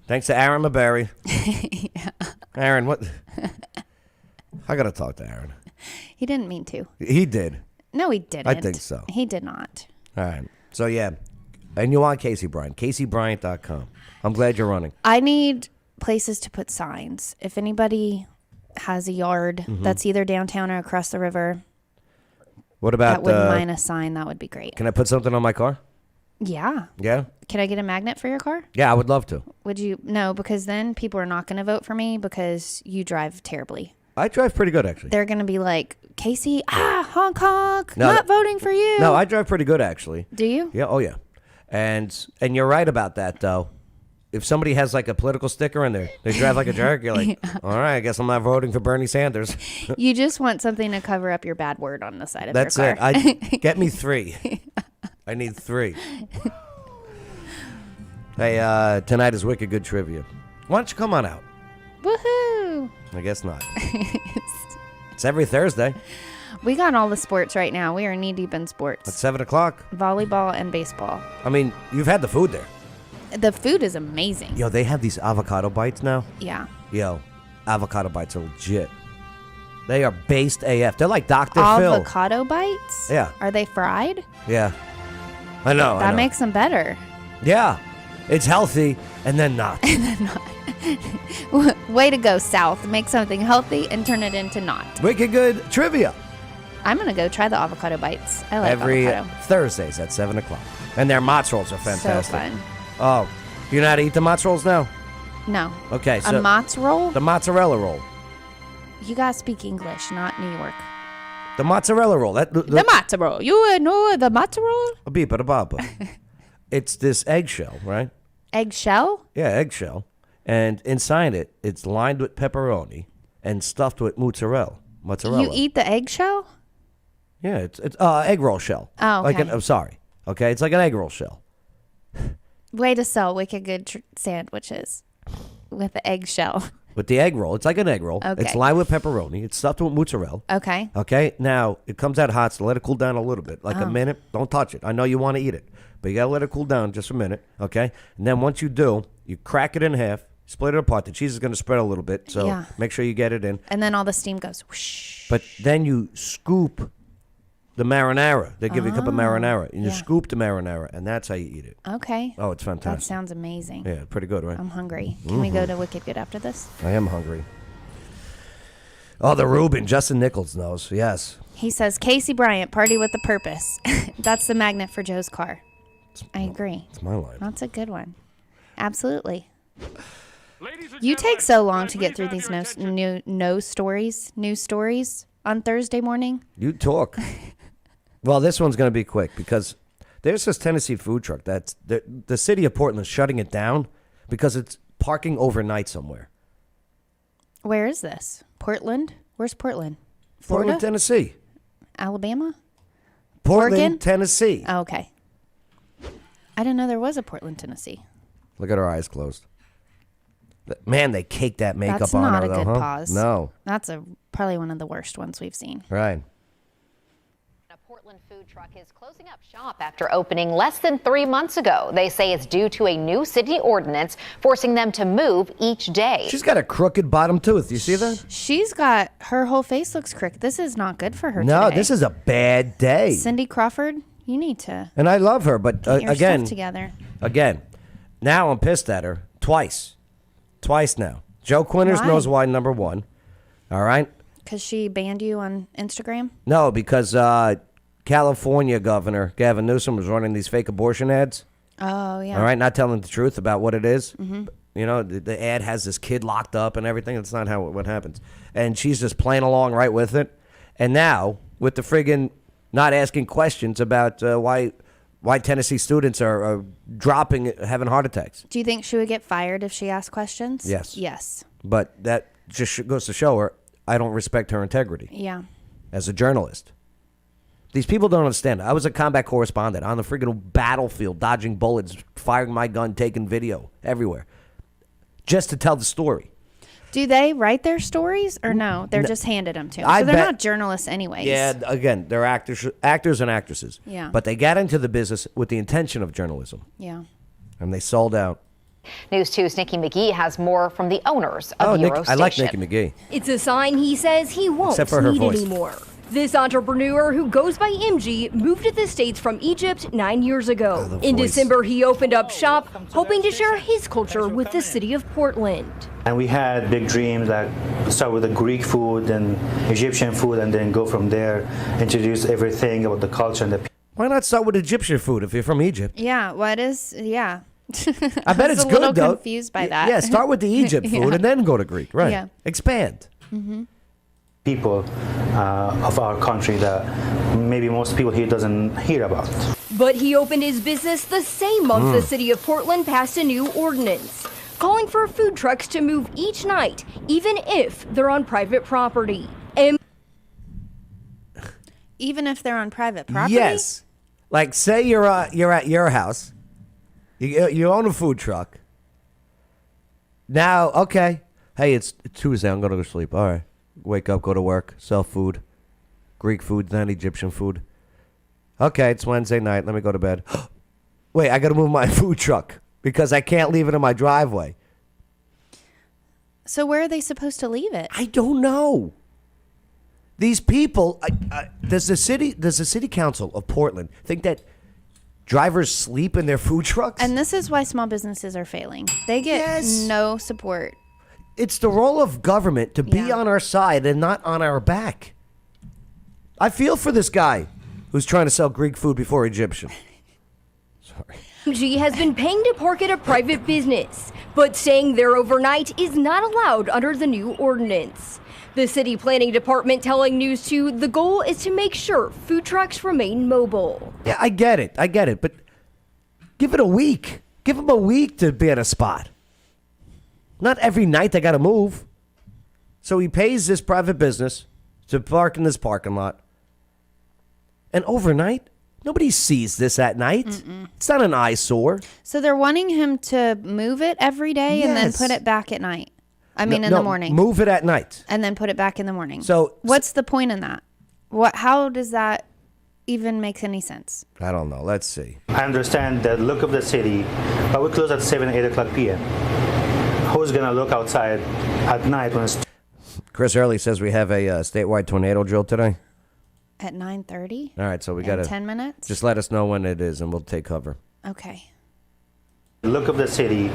Thanks to Aaron Maberry. Yeah. Aaron, what? I got to talk to Aaron. He didn't mean to. He did. No, he didn't. I think so. He did not. All right. So, yeah. And you want Casey Bryant. CaseyBryant.com. I'm glad you're running. I need places to put signs. If anybody has a yard that's either downtown or across the river What about... that wouldn't mind a sign, that would be great. Can I put something on my car? Yeah. Yeah? Can I get a magnet for your car? Yeah, I would love to. Would you? No, because then people are not going to vote for me because you drive terribly. I drive pretty good, actually. They're going to be like, Casey, honk, honk, No, not voting for you. No, I drive pretty good, actually. Do you? Yeah, oh, yeah. And you're right about that, though. If somebody has, like, a political sticker and they drive like a jerk, you're like, all right, I guess I'm not voting for Bernie Sanders. You just want something to cover up your bad word on the side of That's your car. it. Get me 3. I need 3. Hey, tonight is Wicked Good Trivia. Why don't you come on out? Woohoo! I guess not. It's every Thursday We got all the sports right now. We are knee deep in at sports. 7 o'clock. Volleyball and baseball. I mean, you've had the food there. The food is amazing. Yo, they have these avocado bites now. Yeah. Yo, avocado bites are legit. They are based AF. They're like Dr. Phil. Avocado bites? Yeah. Are they fried? Yeah. I know. That makes them better. Yeah. It's healthy and then not. Way to go, South. Make something healthy and turn it into not. Wicked Good Trivia. I'm going to go try the avocado bites. I like Every avocado. Thursdays at 7 o'clock. And their mozz rolls are fantastic. So fun. Oh, do you know how to eat the mozz rolls now? No. Okay, A so mozz roll? the mozzarella roll. You got to speak English, not New York. The mozzarella roll. The matzo roll. You know the matzo roll? Beepa-da-baba. It's this eggshell, right? Eggshell? Yeah, eggshell. And inside it, it's lined with pepperoni and stuffed with mozzarella. You eat the eggshell? Yeah, it's egg roll shell. Oh, okay. I'm sorry. Okay, it's like an egg roll shell. Way to sell wicked good sandwiches with the eggshell. With the egg roll, it's like an egg roll. Okay. It's lined with pepperoni. It's stuffed with mozzarella. Okay. Okay, now it comes out hot, so let it cool down a little bit, like a minute. Don't touch it. I know you want to eat it, but you gotta let it cool down just a minute. Okay, and then once you do, you crack it in half, split it apart. The cheese is gonna spread a little bit, so Yeah. make sure you get it in. And then all the steam goes whoosh. But then you scoop the marinara. They give you a cup of marinara, and you yeah. scoop the marinara, and that's how you eat it. Okay. Oh, it's fantastic. That sounds amazing. Yeah, pretty good, right? I'm hungry. Can we go to Wicked Good after this? I am hungry. Oh, the Reuben. Justin Nichols knows. Yes. He says, Casey Bryant, party with a purpose. That's the magnet for Joe's car. I agree. It's my line. That's a good one. Absolutely. You take so long to get through these news stories on Thursday morning. You talk. Well, this one's going to be quick because there's this Tennessee food truck that's the city of Portland's shutting it down because it's parking overnight somewhere. Where is this? Portland? Where's Portland? Florida? Portland, Tennessee. Alabama? Portland, Oregon? Tennessee. Oh, okay. I didn't know there was a Portland, Tennessee. Look at her eyes closed. Man, they caked that makeup That's on not her, a though, good huh? pause. No. That's probably one of the worst ones we've seen. Right. A Portland food truck is closing up shop after opening less than 3 months ago. They say it's due to a new city ordinance forcing them to move each day. She's got a crooked bottom tooth. You see that? She's got, her whole face looks crooked. This is not good for her No, today. this is a bad day. Cindy Crawford, you need to And I love her, but get your again, stuff together. Again, now I'm pissed at her twice. Twice now. Joe Quinters Why? knows why, number one. All right? Because she banned you on Instagram? No, because California Governor Gavin Newsom was running these fake abortion ads. Oh, yeah. All right? Not telling the truth about what it is. Mhm. You know, the ad has this kid locked up and everything. That's not what happens. And she's just playing along right with it. And now, with the friggin' not asking questions about why Tennessee students are dropping, having heart attacks. Do you think she would get fired if she asked questions? Yes. Yes. But that just goes to show her I don't respect her integrity Yeah. as a journalist. These people don't understand. I was a combat correspondent on the friggin' battlefield, dodging bullets, firing my gun, taking video everywhere, just to tell the story. Do they write their stories or no? They're just handed them to them. I So they're bet- not journalists anyways. Yeah, again, they're actors and actresses. Yeah. But they got into the business with the intention of journalism, Yeah. and they sold out. News 2's Nikki McGee has more from the owners of Oh, Euro I like Station. Nikki McGee. It's a sign he says he won't Except for her need voice. anymore. This entrepreneur, who goes by MG, moved to the States from Egypt 9 years ago. the In voice. December, he opened up shop, hoping to share his culture with the city of Portland. And we had big dreams that start with the Greek food and Egyptian food and then go from there, introduce everything about the culture and the people. Why not start with Egyptian food if you're from Egypt? Yeah, what is? Yeah. I bet was it's a little good though. confused by that. Yeah, start with the Egypt food Yeah. and then go to Greek. Right. Yeah. Expand. people of our country that maybe most people here doesn't hear about. But he opened his business the same month the city of Portland passed a new ordinance, calling for food trucks to move each night, even if they're on private property. And Even if they're on private property? Yes. Like, say you're at your house. You own a food truck. Now, okay. Hey, it's Tuesday. I'm going to go to sleep. All right. Wake up, go to work, sell food. Greek food, then Egyptian food. Okay, it's Wednesday night. Let me go to bed. Wait, I got to move my food truck because I can't leave it in my driveway. So where are they supposed to leave it? I don't know. These people, does the city council of Portland think that drivers sleep in their food trucks? And this is why small businesses are failing. They get no support. It's the role of government to be Yeah. on our side and not on our back. I feel for this guy who's trying to sell Greek food before Egyptian. Sorry. MG has been paying to park at a private business, but staying there overnight is not allowed under the new ordinance. The city planning department telling News 2 the goal is to make sure food trucks remain mobile. Yeah, I get it, but give it a week. Give them a week to be at a spot. Not every night they got to move. So he pays this private business to park in this parking lot. And overnight, nobody sees this at night. It's not an eyesore. So they're wanting him to move it every day and then Yes. put it back at night. I mean, in No, the morning. Move it at night. And then put it back in the morning. So- what's the point in that? How does that even make any sense? I don't know. Let's see. I understand the look of the city, but we close at 7, 8 o'clock p.m. Who's going to look outside at night when it's Chris Early says we have a statewide tornado drill today. At 9:30? All right, so we In got to 10 minutes? Just let us know when it is, and we'll take cover. Okay. the look of the city,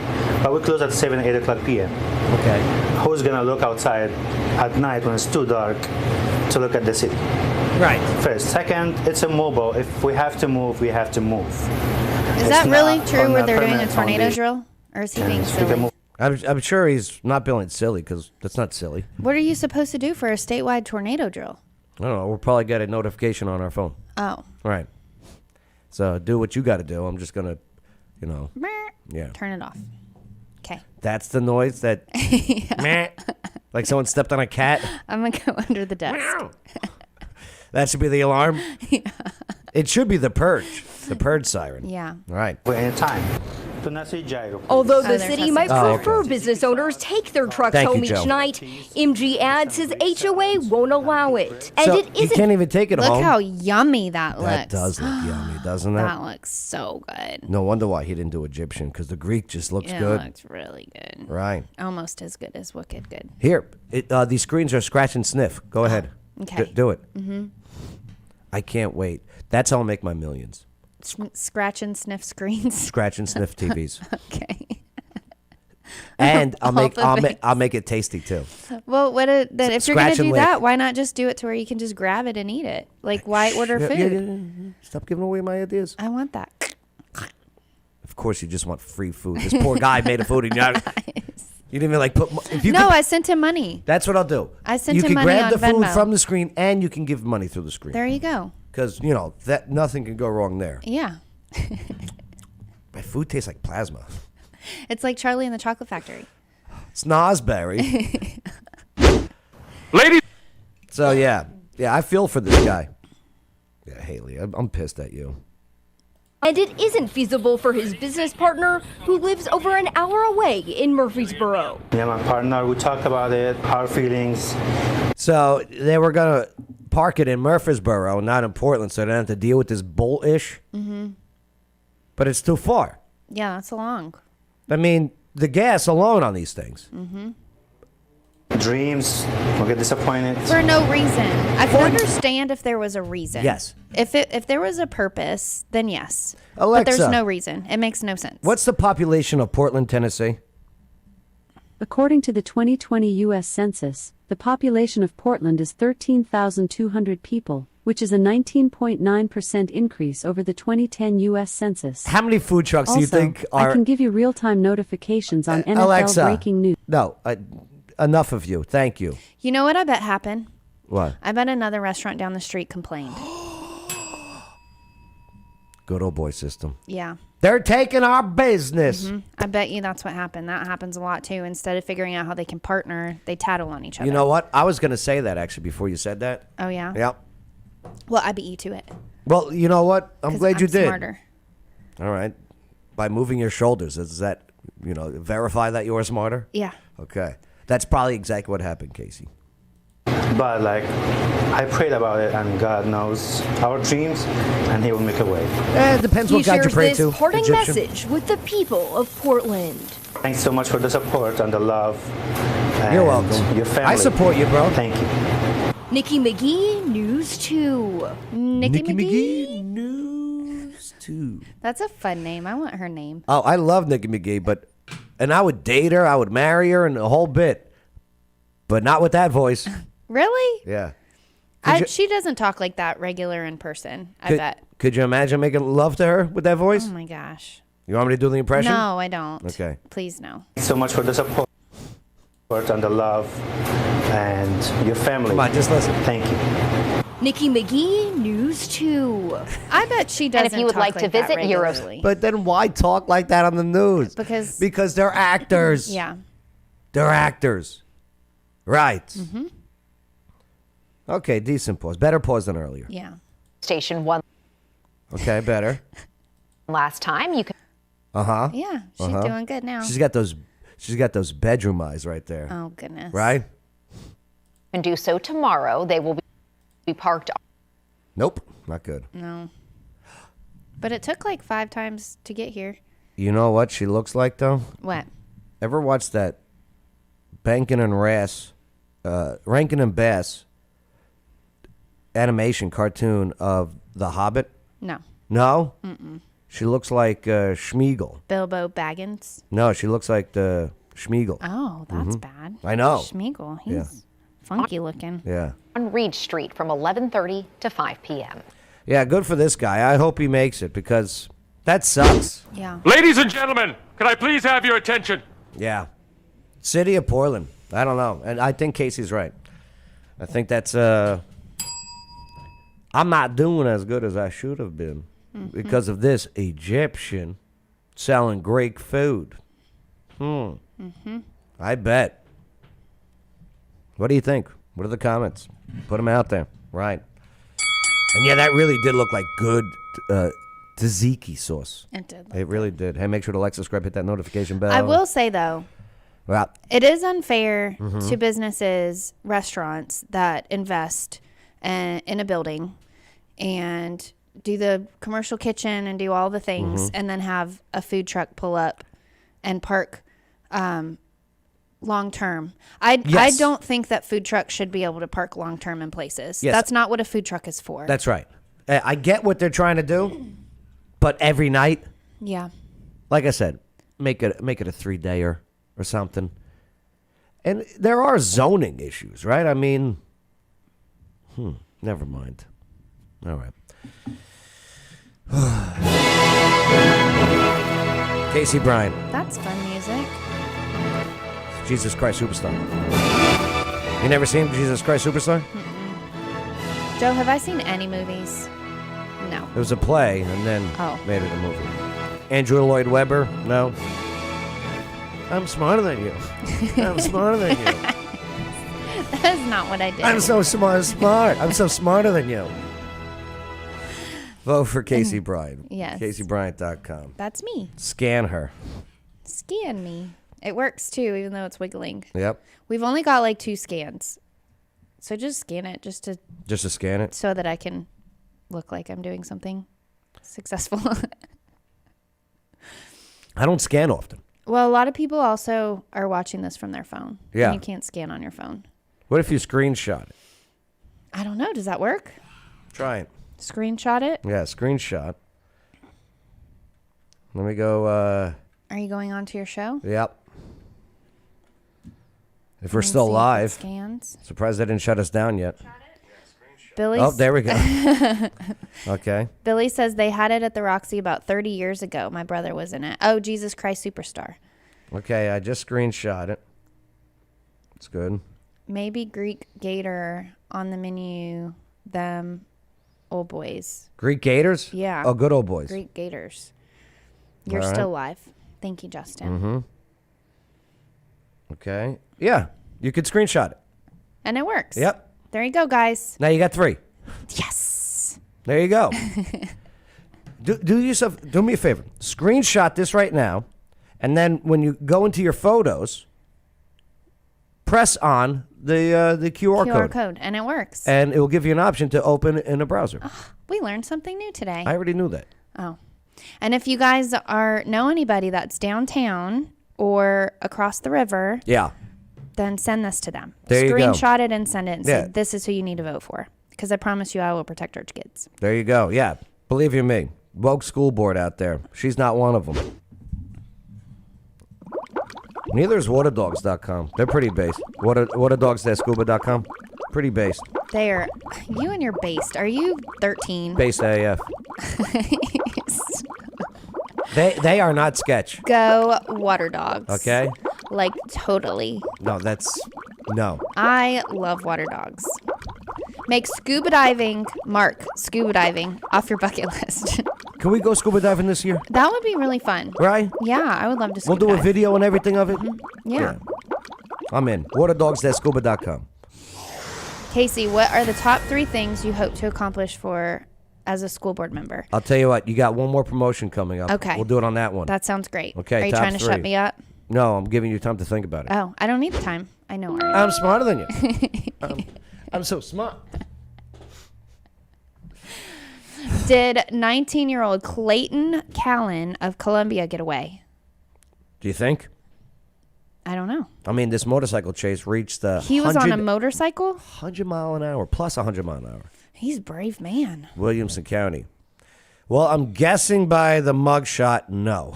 but we close at 7, 8 o'clock p.m. Okay. Who's going to look outside at night when it's too dark to look at the city? Right. First. Second, it's a mobile. If we have to move, we have to move. Is that really true where they're doing a tornado drill? Or is he being silly? I'm sure he's not being silly because that's not silly. What are you supposed to do for a statewide tornado drill? I don't know. We'll probably get a notification on our phone. Oh. Right. So do what you got to do. I'm just going to, yeah. Turn it off. Okay. That's the noise that, meh, like someone stepped on a cat. I'm going to go under the desk. That should be the alarm. Yeah. It should be the purge siren. Yeah. All right. In time. To not say gyro. Although the they're city testing. might Oh, prefer okay. business owners take their trucks Thank you, home Joe. each night, MG adds his HOA won't allow it. And So it you isn't. can't even take it Look home. how yummy that looks. That does look yummy, doesn't it? That looks so good. No wonder why he didn't do Egyptian, because the Greek just looks It good. looks really good. Right. Almost as good as Wicked Good. Here, these screens are scratch and sniff. Go ahead. Okay. Do it. Mm-hmm. I can't wait. That's how I'll make my millions. Scratch and sniff screens. Scratch and sniff TVs. Okay. And All the I'll make it tasty too. Well, then if you're going Scratch to and do lick. that, why not just do it to where you can just grab it and eat it? Like, why order food? Yeah. Stop giving away my ideas. I want that. Of course, you just want free food. This poor guy made a food and you didn't even like put. If you No, could- I sent him money. that's what I'll do. I sent you him can money grab on the food Venmo. from the screen and you can give money through the screen. There you go. Because that nothing can go wrong there. Yeah. My food tastes like plasma. It's like Charlie and the Chocolate Factory. It's Nosberry. Lady. So yeah, I feel for this guy. Yeah, Haley, I'm pissed at you. And it isn't feasible for his business partner, who lives over an hour away in Murfreesboro. Yeah, my partner, we talked about it, our feelings. So they were gonna park it in Murfreesboro, not in Portland, so they don't have to deal with this bull-ish. Mm-hmm. But it's too far. Yeah, that's long. I mean, the gas alone on these things. Mm-hmm. Dreams will get disappointed. For no reason. I could understand if there was a reason. Yes. If there was a purpose, then yes. Alexa, but there's no reason. It makes no sense. What's the population of Portland, Tennessee? According to the 2020 U.S. Census, the population of Portland is 13,200 people, which is a 19.9% increase over the 2010 U.S. Census. How many food trucks do you think are... I can give you real-time notifications on NFL Alexa, breaking news. No, enough of you. Thank you. You know what I bet happened? What? I bet another restaurant down the street complained. Good old boy system. Yeah. They're taking our business. Mm-hmm. I bet you that's what happened. That happens a lot too. Instead of figuring out how they can partner, they tattle on each other. You know what? I was going to say that actually before you said that. Oh, yeah? Yep. Well, I beat you to it. Well, you know what? I'm glad you did. Smarter. All right. By moving your shoulders, does that, verify that you are smarter? Yeah. Okay. That's probably exactly what happened, Casey. But I prayed about it, and God knows our dreams, and He will make a way. It depends what God you pray to. He shares this parting Egyptian. message with the people of Portland. Thanks so much for the support and the love. And You're welcome. Your family. I support you, bro. Thank you. Nikki McGee, News 2. Nikki McGee, News 2. That's a fun name. I want her name. Oh, I love Nikki McGee, and I would date her, I would marry her, and the whole bit. But not with that voice. Really? Yeah. She doesn't talk like that regular in person, I bet. Could you imagine making love to her with that voice? Oh, my gosh. You want me to do the impression? No, I don't. Okay. Please, no. Thanks so much for the support and the love, and your family. Come on, just listen. Thank you. Nikki McGee, News 2. I bet she doesn't. And if you would talk like to that visit regularly. But then why talk like that on the news? Because they're actors. Yeah. They're actors. Right. Mm-hmm. Okay, decent pause. Better pause than earlier. Yeah. Station 1 Okay, better. last time. You can. Uh-huh. Yeah, she's doing good now. She's got those bedroom eyes right there. Oh, goodness. Right? And do so tomorrow. They will be parked. Nope, not good. No. But it took like 5 times to get here. You know what she looks like, though? What? Ever watch that Rankin and Bass animation cartoon of The Hobbit? No. No? Mm-mm. She looks like Schmeagol. Bilbo Baggins. No, she looks like the Schmeagol. Oh, that's bad. I know. Schmeagol. He's funky looking. Yeah. On Reed Street from 11:30 to 5 p.m. Yeah, good for this guy. I hope he makes it because that sucks. Yeah. Ladies and gentlemen, can I please have your attention? Yeah. City of Portland. I don't know. And I think Casey's right. I think that's I'm not doing as good as I should have been because of this Egyptian selling Greek food. I bet. What do you think? What are the comments? Put them out there. Right. And yeah, that really did look like good tzatziki sauce. It did. It really did. Hey, make sure to like, subscribe, hit that notification bell. I will say, though, Well, it is unfair to businesses, restaurants that invest in a building and do the commercial kitchen and do all the things and then have a food truck pull up and park long term. I don't think that food trucks should be able to park long term in places. Yes. That's not what a food truck is for. that's right. I get what they're trying to do, but every night, yeah. like I said, make it a 3-dayer or something. And there are zoning issues, right? I mean, never mind. All right. Casey Bryant, That's fun music. Jesus Christ Superstar. You never seen Jesus Christ Superstar? Joe, have I seen any movies? No. It was a play and then Oh. made it a movie. Andrew Lloyd Webber? No. I'm smarter than you. I'm smarter than you. That is not what I did. I'm so smart. I'm so smarter than you. Vote for Casey Bryant. Yes. CaseyBryant.com. That's me. Scan her. Scan me. It works too, even though it's wiggling. Yep. We've only got like 2 scans. So just scan it just to scan it. so that I can look like I'm doing something successful. I don't scan often. Well, a lot of people also are watching this from their phone. Yeah. And you can't scan on your phone. What if you screenshot it? I don't know. Does that work? Try it. Screenshot it? Yeah, screenshot. Let me go. Are you going on to your show? Yep. If we're Let me still see if it live. scans. Surprised they didn't shut us down yet. Billy's, Oh, there we go. Okay. Billy says they had it at the Roxy about 30 years ago. My brother was in it. Oh, Jesus Christ Superstar. Okay, I just screenshot it. It's good. Maybe Greek Gator on the menu. Them old boys. Greek Gators? Yeah. Oh, good old boys. Greek Gators. You're All right. still live. Thank you, Justin. Mm-hmm. Okay. Yeah, you could screenshot it. And it works. Yep. There you go, guys. Now you got 3. Yes. There you go. Do me a favor. Screenshot this right now, and then when you go into your photos, press on the QR code. And it works. And it will give you an option to open in a browser. We learned something new today. I already knew that. Oh. And if you guys know anybody that's downtown or across the river, Yeah. then send this to them. There you go. Screenshot it and send it and Yeah. say, this is who you need to vote for. Because I promise you I will protect our kids. There you go. Yeah. Believe you me. Woke school board out there. She's not one of them. Neither is waterdogs.com. They're pretty based. Waterdogs.scuba.com. Pretty based. They are, you and your based. Are you 13? Based AF. They are not sketch. Go water dogs. Okay? Like totally. No, that's no. I love water dogs. Make scuba diving, Mark, scuba diving off your bucket list. Can we go scuba diving this year? That would be really fun. Right? Yeah, I would love to We'll scuba do a dive. video and everything of it. Yeah. I'm in. Waterdogs.scuba.com. Casey, what are the top 3 things you hope to accomplish as a school board member? I'll tell you what. You got one more promotion coming up. Okay. We'll do it on that one. That sounds great. Okay, Are you top trying to 3. shut me up? No, I'm giving you time to think about it. Oh, I don't need the time. I know already. I'm smarter than you. I'm so smart. Did 19-year-old Clayton Callan of Columbia get away? Do you think? I don't know. I mean, this motorcycle chase reached the He was on a motorcycle? 100 mile an hour, plus 100 mile an hour. He's a brave man. Williamson County. Well, I'm guessing by the mugshot, no.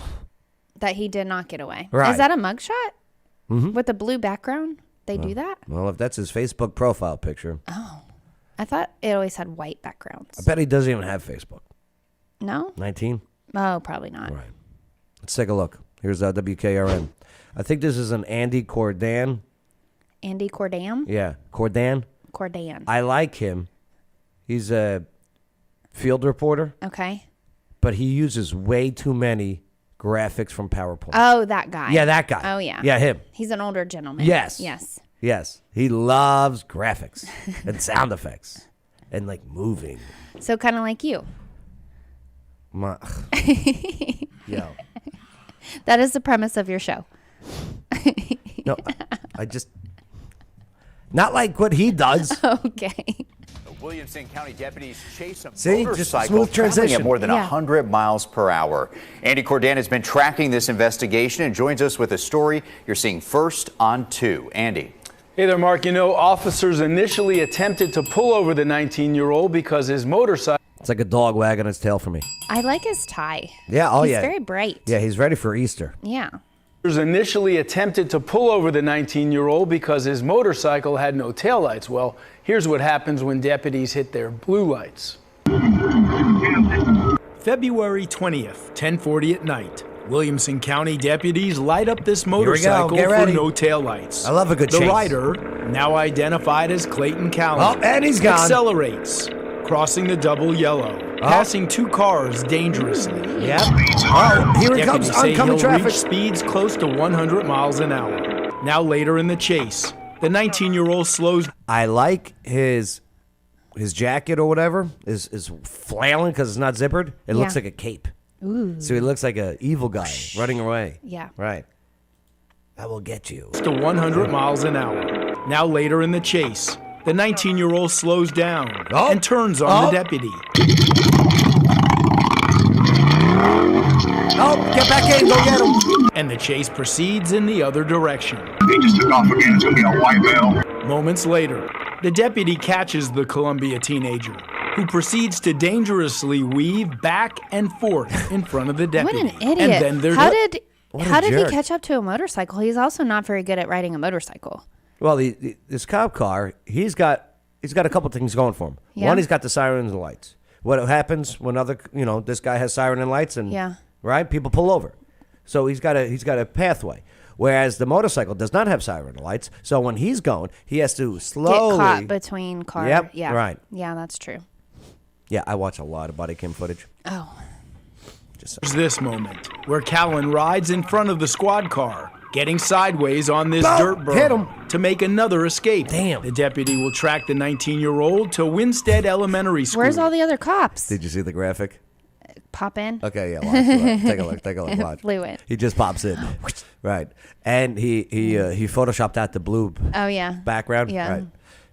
That he did not get away. Right. Is that a mugshot? Mm-hmm. With a blue background? They do that? Well, if that's his Facebook profile picture, I thought it always had white backgrounds. I bet he doesn't even have Facebook. No? 19? Oh, probably not. Right. Let's take a look. Here's WKRN. I think this is an Andy Cordan. Andy Cordam? Yeah, Cordan. Cordan. I like him. He's a field reporter, Okay. but he uses way too many graphics from PowerPoint. Oh, that guy. Yeah, that guy. Oh, yeah. Yeah, him. He's an older gentleman. Yes. Yes. Yes. He loves graphics and sound effects and like moving. So kind of like you. Yo. That is the premise of your show. No, I just not like what he does. Okay. Williamson County deputies chase a See, just motorcycle smooth traveling transition. at more than Yeah. 100 miles per hour. Andy Cordan has been tracking this investigation and joins us with a story you're seeing first on 2. Andy. Hey there, Mark. You know, officers initially attempted to pull over the 19-year-old because his motorcycle. It's like a dog wagging its tail for me. I like his tie. Yeah, oh He's yeah. very bright. Yeah, he's ready for Easter. Yeah. Officers initially attempted to pull over the 19-year-old because his motorcycle had no taillights. Well, here's what happens when deputies hit their blue lights. February 20th, 10:40 at night. Williamson County deputies light up this we go. motorcycle Get for ready. no taillights. I love a good The chase. rider, now identified as Clayton Callan, Oh, and he's gone. accelerates, crossing the double yellow, passing 2 cars dangerously. Yep. Oh, here it comes. Deputies say Oncoming he'll traffic. reach speeds close to 100 miles an hour. Now later in the chase, the 19-year-old slows. I like his jacket or whatever is flailing because it's not zippered. It looks Yeah. like a cape. Ooh. So he looks like an evil guy running away. Yeah. Right. I will get you. To 100 miles an hour. Now later in the chase, the 19-year-old slows down and turns on the deputy. Oh, get back in. Go get him. and the chase proceeds in the other direction. He just took off again. It's going to be a white bell. Moments later, the deputy catches the Columbia teenager, who proceeds to dangerously weave back and forth in front of the deputy. What an idiot. And then they're How did he jerk. catch up to a motorcycle? He's also not very good at riding a motorcycle. Well, this cop car, he's got a couple things going for him. Yeah. One, he's got the sirens and lights. What happens when this guy has siren and lights and Yeah. right, people pull over. So he's got a pathway. Whereas the motorcycle does not have siren and lights. So when he's going, he has to slowly Get caught between cars. Yep, Yeah. right. Yeah, that's true. Yeah, I watch a lot of body cam footage. Oh. There's this moment where Callan rides in front of the squad car, getting sideways on this Boom! dirt berm Hit him. to make another escape. Damn. The deputy will track the 19-year-old to Winstead Elementary School. Where's all the other cops? Did you see the graphic? Pop in. Okay, yeah, watch. Take a look, watch. Blew it. He just pops in, right? And he photoshopped out the blue Oh, yeah. background, Yeah. right?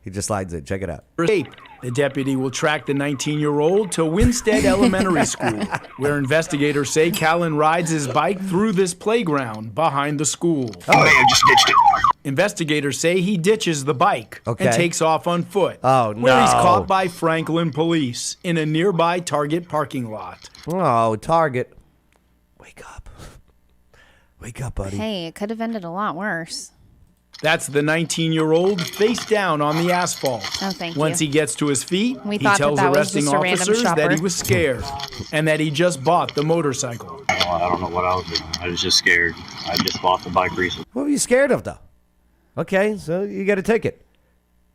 He just slides in. Check it out. Escape. The deputy will track the 19-year-old to Winstead Elementary School, where investigators say Callan rides his bike through this playground behind the school. Oh, man, just ditched it. Investigators say he ditches the bike Okay. and takes off on foot. Oh, Where he's no. caught by Franklin police in a nearby Target parking lot. Oh, Target. Wake up. Wake up, buddy. Hey, it could have ended a lot worse. That's the 19-year-old face down on the asphalt. Oh, thank Once you. he gets to his feet, We he thought tells that was arresting just a random officers that shopper. he was scared and that he just bought the motorcycle. I don't know what I was doing. I was just scared. I just bought the bike recently. What were you scared of, though? Okay, so you get a ticket.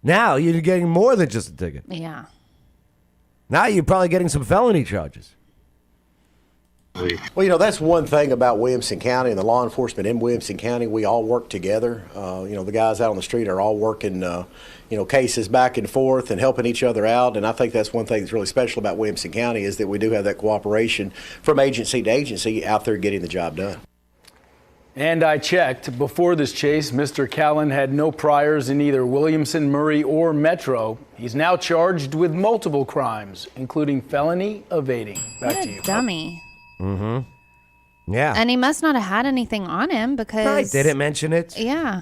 Now you're getting more than just a ticket. Yeah. Now you're probably getting some felony charges. Well, that's one thing about Williamson County and the law enforcement in Williamson County. We all work together. The guys out on the street are all working, cases back and forth and helping each other out. And I think that's one thing that's really special about Williamson County is that we do have that cooperation from agency to agency out there getting the job done. And I checked. Before this chase, Mr. Callan had no priors in either Williamson, Murray, or Metro. He's now charged with multiple crimes, including felony evading. Back What to a you. dummy. Mm-hmm. Yeah. And he must not have had anything on him because... I didn't mention it. Yeah.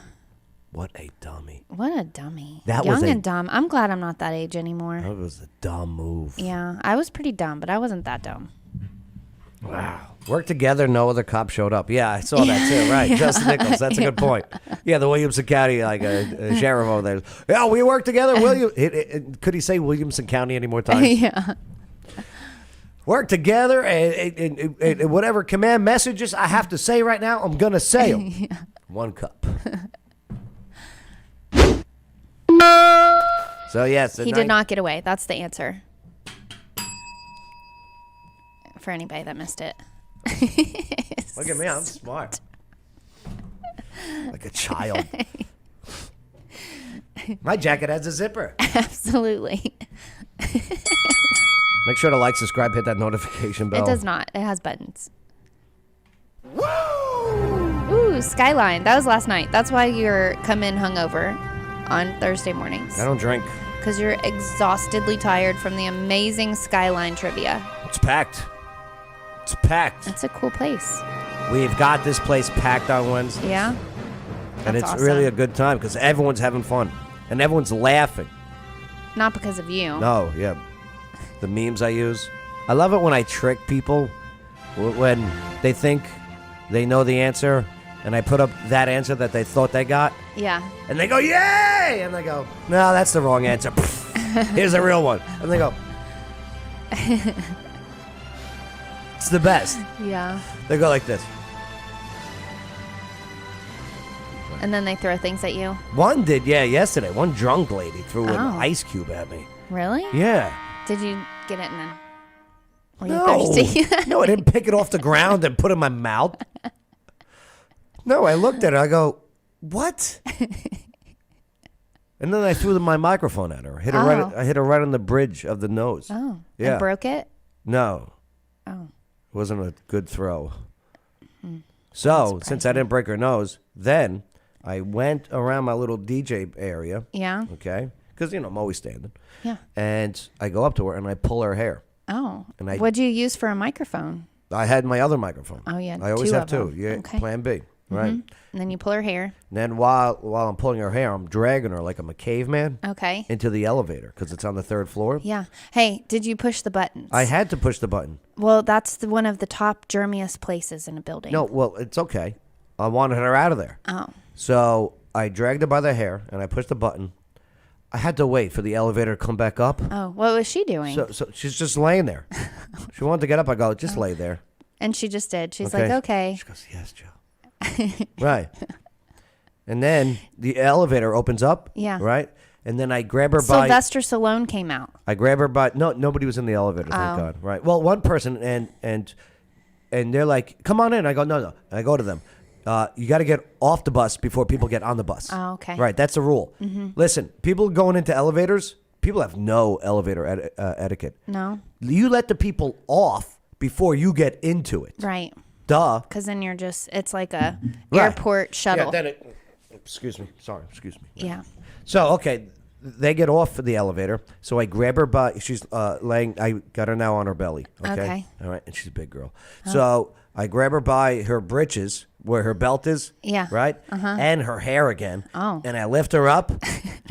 What a dummy. What a dummy. That Young was and dumb. I'm glad I'm not that age anymore. That was a dumb move. Yeah, I was pretty dumb, but I wasn't that dumb. Wow. Work together, no other cop showed up. Yeah, I saw that too. Right, Yeah. Justin Nichols. That's a good point. Yeah, the Williamson County, sheriff over there. Yeah, we work together. Could he say Williamson County any more times? Yeah. Work together and whatever command messages I have to say right now, I'm going to say them. Yeah. 1 cup. So, yes. He did not get away. That's the answer. For anybody that missed it. Look at me. I'm smart. Like a child. My jacket has a zipper. Absolutely. Make sure to like, subscribe, hit that notification bell. It does not. It has buttons. Ooh, Skyline. That was last night. That's why you're come in hungover on Thursday mornings. I don't drink. Because you're exhaustedly tired from the amazing Skyline trivia. It's packed. It's packed. That's a cool place. We've got this place packed on Wednesday. Yeah? And That's it's awesome. really a good time because everyone's having fun. And everyone's laughing. Not because of you. No, yeah. The memes I use. I love it when I trick people when they think they know the answer and I put up that answer that they thought they got. Yeah. And they go, yay! And they go, no, that's the wrong answer. Here's the real one. And they go, it's the best. Yeah. They go like this. And then they throw things at you. One did, yeah, yesterday. One drunk lady threw an Oh. ice cube at me. Really? Yeah. Did you get it and then? Were you No. thirsty? No, I didn't pick it off the ground and put it in my mouth. No, I looked at it. I go, what? And then I threw my microphone at her. I hit her right on the bridge of the nose. Oh. Yeah. And broke it? No. Oh. It wasn't a good throw. So, since I didn't break her nose, then I went around my little DJ area. Yeah. Okay? Because, I'm always standing. Yeah. And I go up to her and I pull her hair. Oh. And I- What'd you use for a microphone? I had my other microphone. Oh, yeah, I always two have of two. them. Yeah, Okay. plan B. Right. And then you pull her hair. And then while I'm pulling her hair, I'm dragging her like I'm a caveman Okay. into the elevator because it's on the 3rd floor. Yeah. Hey, did you push the buttons? I had to push the button. Well, that's one of the top germiest places in a building. No, well, it's okay. I wanted her out of there. Oh. So I dragged her by the hair and I pushed the button. I had to wait for the elevator to come back up. Oh, what was she doing? So she's just laying there. She wanted to get up. I go, just lay there. And she just did. She's Okay. like, okay. She goes, yes, Joe. Right. And then the elevator opens up. Yeah. Right. And then I grab her by. Sylvester Stallone came out. I grab her by. No, nobody was in the elevator. Thank Oh. God. Right. Well, one person and they're like, come on in. I go, no. And I go to them. You got to get off the bus before people get on the bus. Oh, okay. Right. That's the rule. Mhm. Listen, people going into elevators. People have no elevator etiquette. No. You let the people off before you get into it. Right. Duh. Because then you're just, it's like a Right. airport shuttle. Yeah, then excuse me. Sorry, excuse me. Yeah. So, okay, they get off the elevator. So I grab her by, she's laying, I got her now on her belly. Okay. Okay. All right. And she's a big girl. Oh. So I grab her by her breeches where her belt is. Yeah. Right. Uh-huh. And her hair again. Oh. And I lift her up.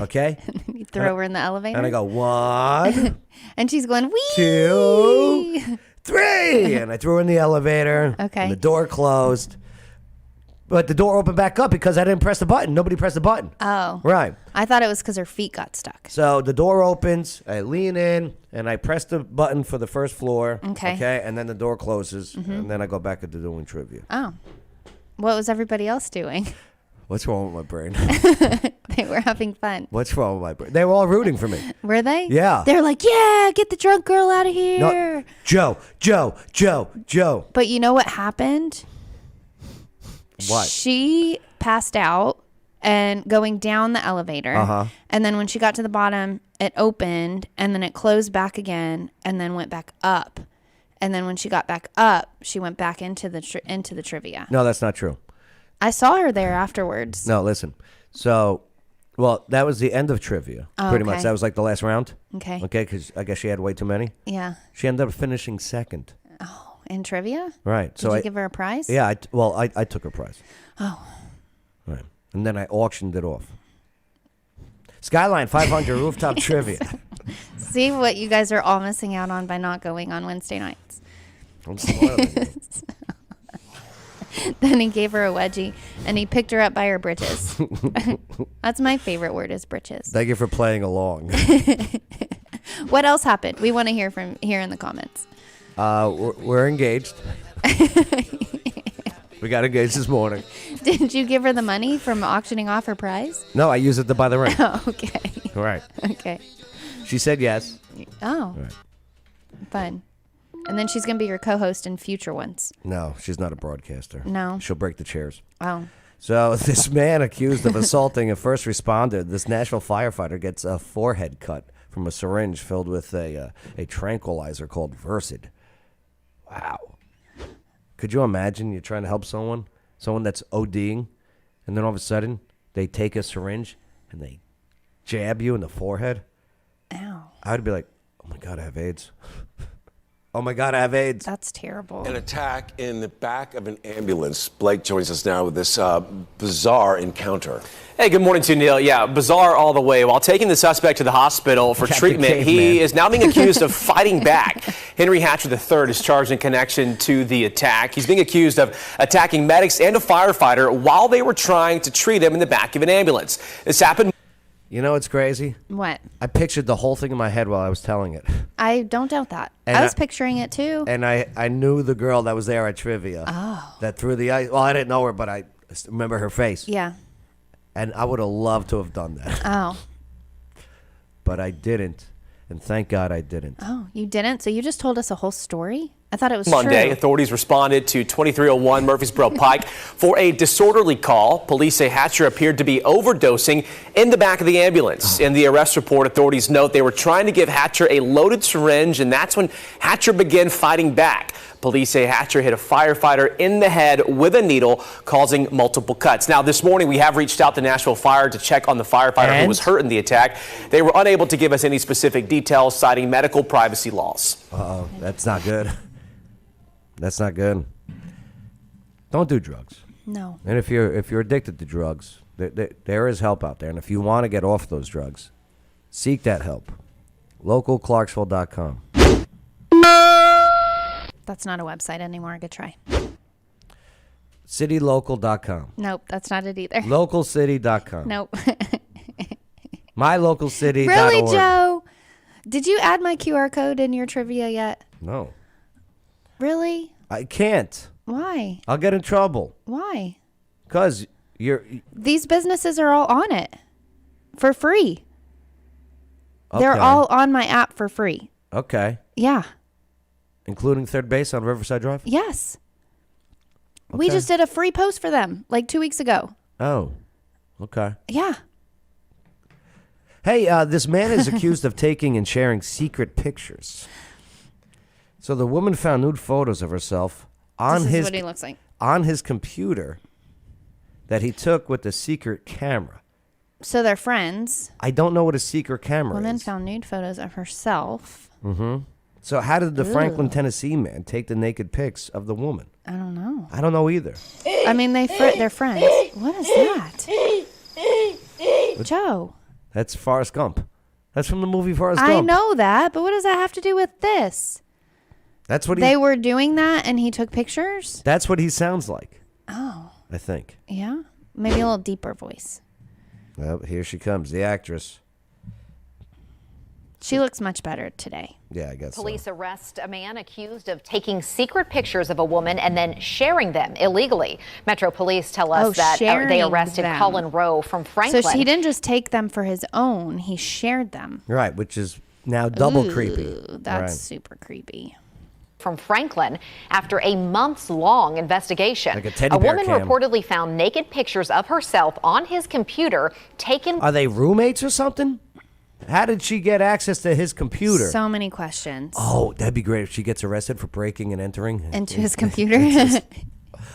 Okay. You throw her in the elevator. And I go, 1, and she's going, wee. 2, 3. And I threw her in the elevator. Okay. And the door closed. But the door opened back up because I didn't press the button. Nobody pressed the button. Oh. Right. I thought it was because her feet got stuck. So the door opens, I lean in, and I press the button for the first floor. Okay. Okay, and then the door closes, Mhm. and then I go back into doing trivia. Oh. What was everybody else doing? What's wrong with my brain? They were having fun. What's wrong with my brain? They were all rooting for me. Were they? Yeah. They're like, yeah, get the drunk girl out of here. No, Joe. But you know what happened? What? She passed out and going down the elevator. Uh-huh. And then when she got to the bottom, it opened and then it closed back again and then went back up. And then when she got back up, she went back into the trivia. No, that's not true. I saw her there afterwards. No, listen. So, well, that was the end of trivia, Oh, pretty okay. much. That was like the last round. Okay. Okay, because I guess she had way too many. Yeah. She ended up finishing second. In trivia? Right. Did So you I give her a prize? Yeah. I took her prize. Oh. Right. And then I auctioned it off. Skyline 500 rooftop trivia. See what you guys are all missing out on by not going on Wednesday nights. I'm spoiling you. Then he gave her a wedgie and he picked her up by her britches. That's my favorite word is britches. Thank you for playing along. What else happened? We want to hear from here in the comments. We're engaged. We got engaged this morning. Did you give her the money from auctioning off her prize? No, I used it to buy the ring. Oh, okay. Right. Okay. She said yes. Oh. Right. Fun. And then she's going to be your co-host in future ones. No, she's not a broadcaster. No. She'll break the chairs. Oh. So this man accused of assaulting a first responder, this national firefighter, gets a forehead cut from a syringe filled with a tranquilizer called Versed. Wow. Could you imagine you're trying to help someone that's ODing, and then all of a sudden they take a syringe and they jab you in the forehead? Ow. I would be like, oh my God, I have AIDS. Oh my God, I have AIDS. That's terrible. An attack in the back of an ambulance. Blake joins us now with this bizarre encounter. Hey, good morning to you, Neil. Yeah, bizarre all the way. While taking the suspect to the hospital for Captain treatment, Caveman. he is now being accused of fighting back. Henry Hatcher III is charged in connection to the attack. He's being accused of attacking medics and a firefighter while they were trying to treat him in the back of an ambulance. This happened. You know what's crazy? What? I pictured the whole thing in my head while I was telling it. I don't doubt that. And I was I- picturing it too. And I knew the girl that was there at trivia. Oh. That threw the ice. Well, I didn't know her, but I remember her face. Yeah. And I would have loved to have done that. Oh. But I didn't. And thank God I didn't. Oh, you didn't? So you just told us a whole story? I thought it was Monday, true. authorities responded to 2301 Murfreesboro Pike for a disorderly call. Police say Hatcher appeared to be overdosing in the back of the ambulance. In the arrest report, authorities note they were trying to give Hatcher a loaded syringe, and that's when Hatcher began fighting back. Police say Hatcher hit a firefighter in the head with a needle, causing multiple cuts. Now, this morning, we have reached out to Nashville Fire to check on the firefighter who was hurt in the attack. They were unable to give us any specific details, citing medical privacy laws. Uh-oh, that's not good. That's not good. Don't do drugs. No. And if you're addicted to drugs, there is help out there. And if you want to get off those drugs, seek that help. LocalClarksville.com. That's not a website anymore. Good try. CityLocal.com. Nope, that's not it either. LocalCity.com. Nope. MyLocalCity.org. Really, Joe? Did you add my QR code in your trivia yet? No. Really? I can't. Why? I'll get in trouble. Why? Because These businesses are all on it for free. They're Okay. all on my app for free. Okay. Yeah. Including Third Base on Riverside Drive? Yes. We Okay. just did a free post for them like 2 weeks ago. Oh. Okay. Yeah. Hey, this man is accused of taking and sharing secret pictures. So the woman found nude photos of herself on This is his what he looks like. on his computer that he took with a secret camera. So they're friends. I don't know what a secret camera Woman is. found nude photos of herself. Mm-hmm. So how did the Franklin, Ugh. Tennessee man take the naked pics of the woman? I don't know. I don't know either. I mean, they're friends. What is that? Joe. That's Forrest Gump. That's from the movie Forrest I Gump. know that, but what does that have to do with this? That's what They were doing that and he took pictures? That's what he sounds like. Oh, I think. yeah. Maybe a little deeper voice. Well, here she comes, the actress. She looks much better today. Yeah, I guess. Police arrest a man accused of taking secret pictures of a woman and then sharing them illegally. Metro Police tell us that they sharing arrested them. Colin Rowe from Franklin. So he didn't just take them for his own, he shared them. Right, which is now double Ooh, creepy. That's Right. super creepy. From Franklin after a months-long investigation. Like a teddy bear woman cam. reportedly found naked pictures of herself on his computer taken. Are they roommates or something? How did she get access to his computer? So many questions. Oh, that'd be great if she gets arrested for breaking and entering Into his computer.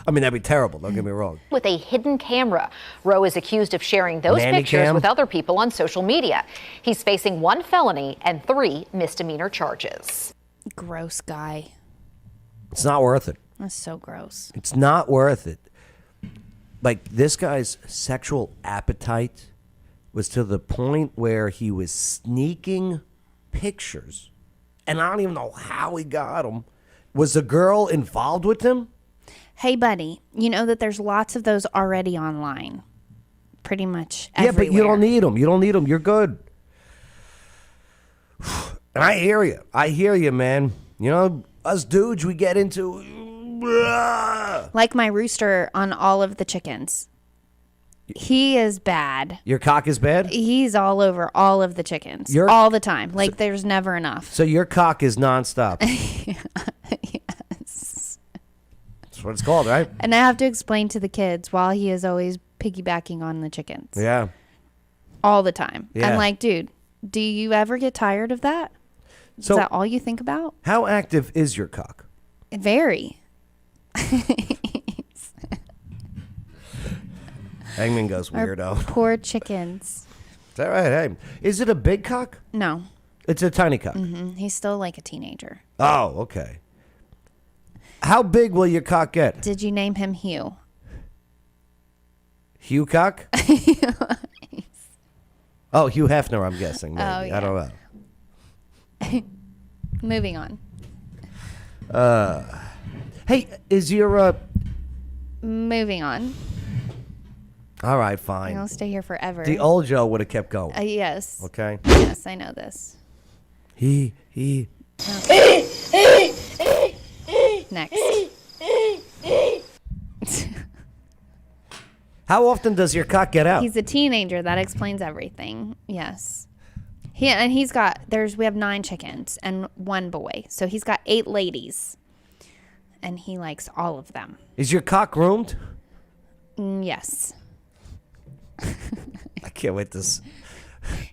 I mean, that'd be terrible. Don't get me wrong. With a hidden camera. Rowe is accused of sharing those Nanny pictures cam? with other people on social media. He's facing 1 felony and 3 misdemeanor charges. Gross guy. It's not worth it. That's so gross. It's not worth it. Like, this guy's sexual appetite was to the point where he was sneaking pictures, and I don't even know how he got them. Was the girl involved with him? Hey, buddy, you know that there's lots of those already online. Pretty much Yeah, everywhere. but you don't need them. You don't need them. You're good. And I hear you. I hear you, man. You know, us dudes, we get into... Like my rooster on all of the chickens. He is bad. Your cock is bad? He's all over all of the chickens. Your- all the time. Like there's never enough. So your cock is nonstop. Yes. That's what it's called, right? And I have to explain to the kids while he is always piggybacking on the chickens. Yeah. All the time. Yeah. I'm like, dude, do you ever get tired of that? So- is that all you think about? How active is your cock? Very. Hangman goes Our weirdo. poor chickens. Is that right? Hey, is it a big cock? No. It's a tiny cock. He's still like a teenager. Oh, okay. How big will your cock get? Did you name him Hugh? Hugh cock? Oh, Hugh Hefner, I'm guessing. Maybe. Oh, yeah. I don't know. Moving on. Hey, is your Moving on. all right, fine. I'll stay here forever. The old Joe would have kept going. Yes. Okay. Yes, I know this. He. Next. How often does your cock get out? He's a teenager. That explains everything. Yes. We have 9 chickens and 1 boy. So he's got 8 ladies. And he likes all of them. Is your cock groomed? Yes. I can't wait to.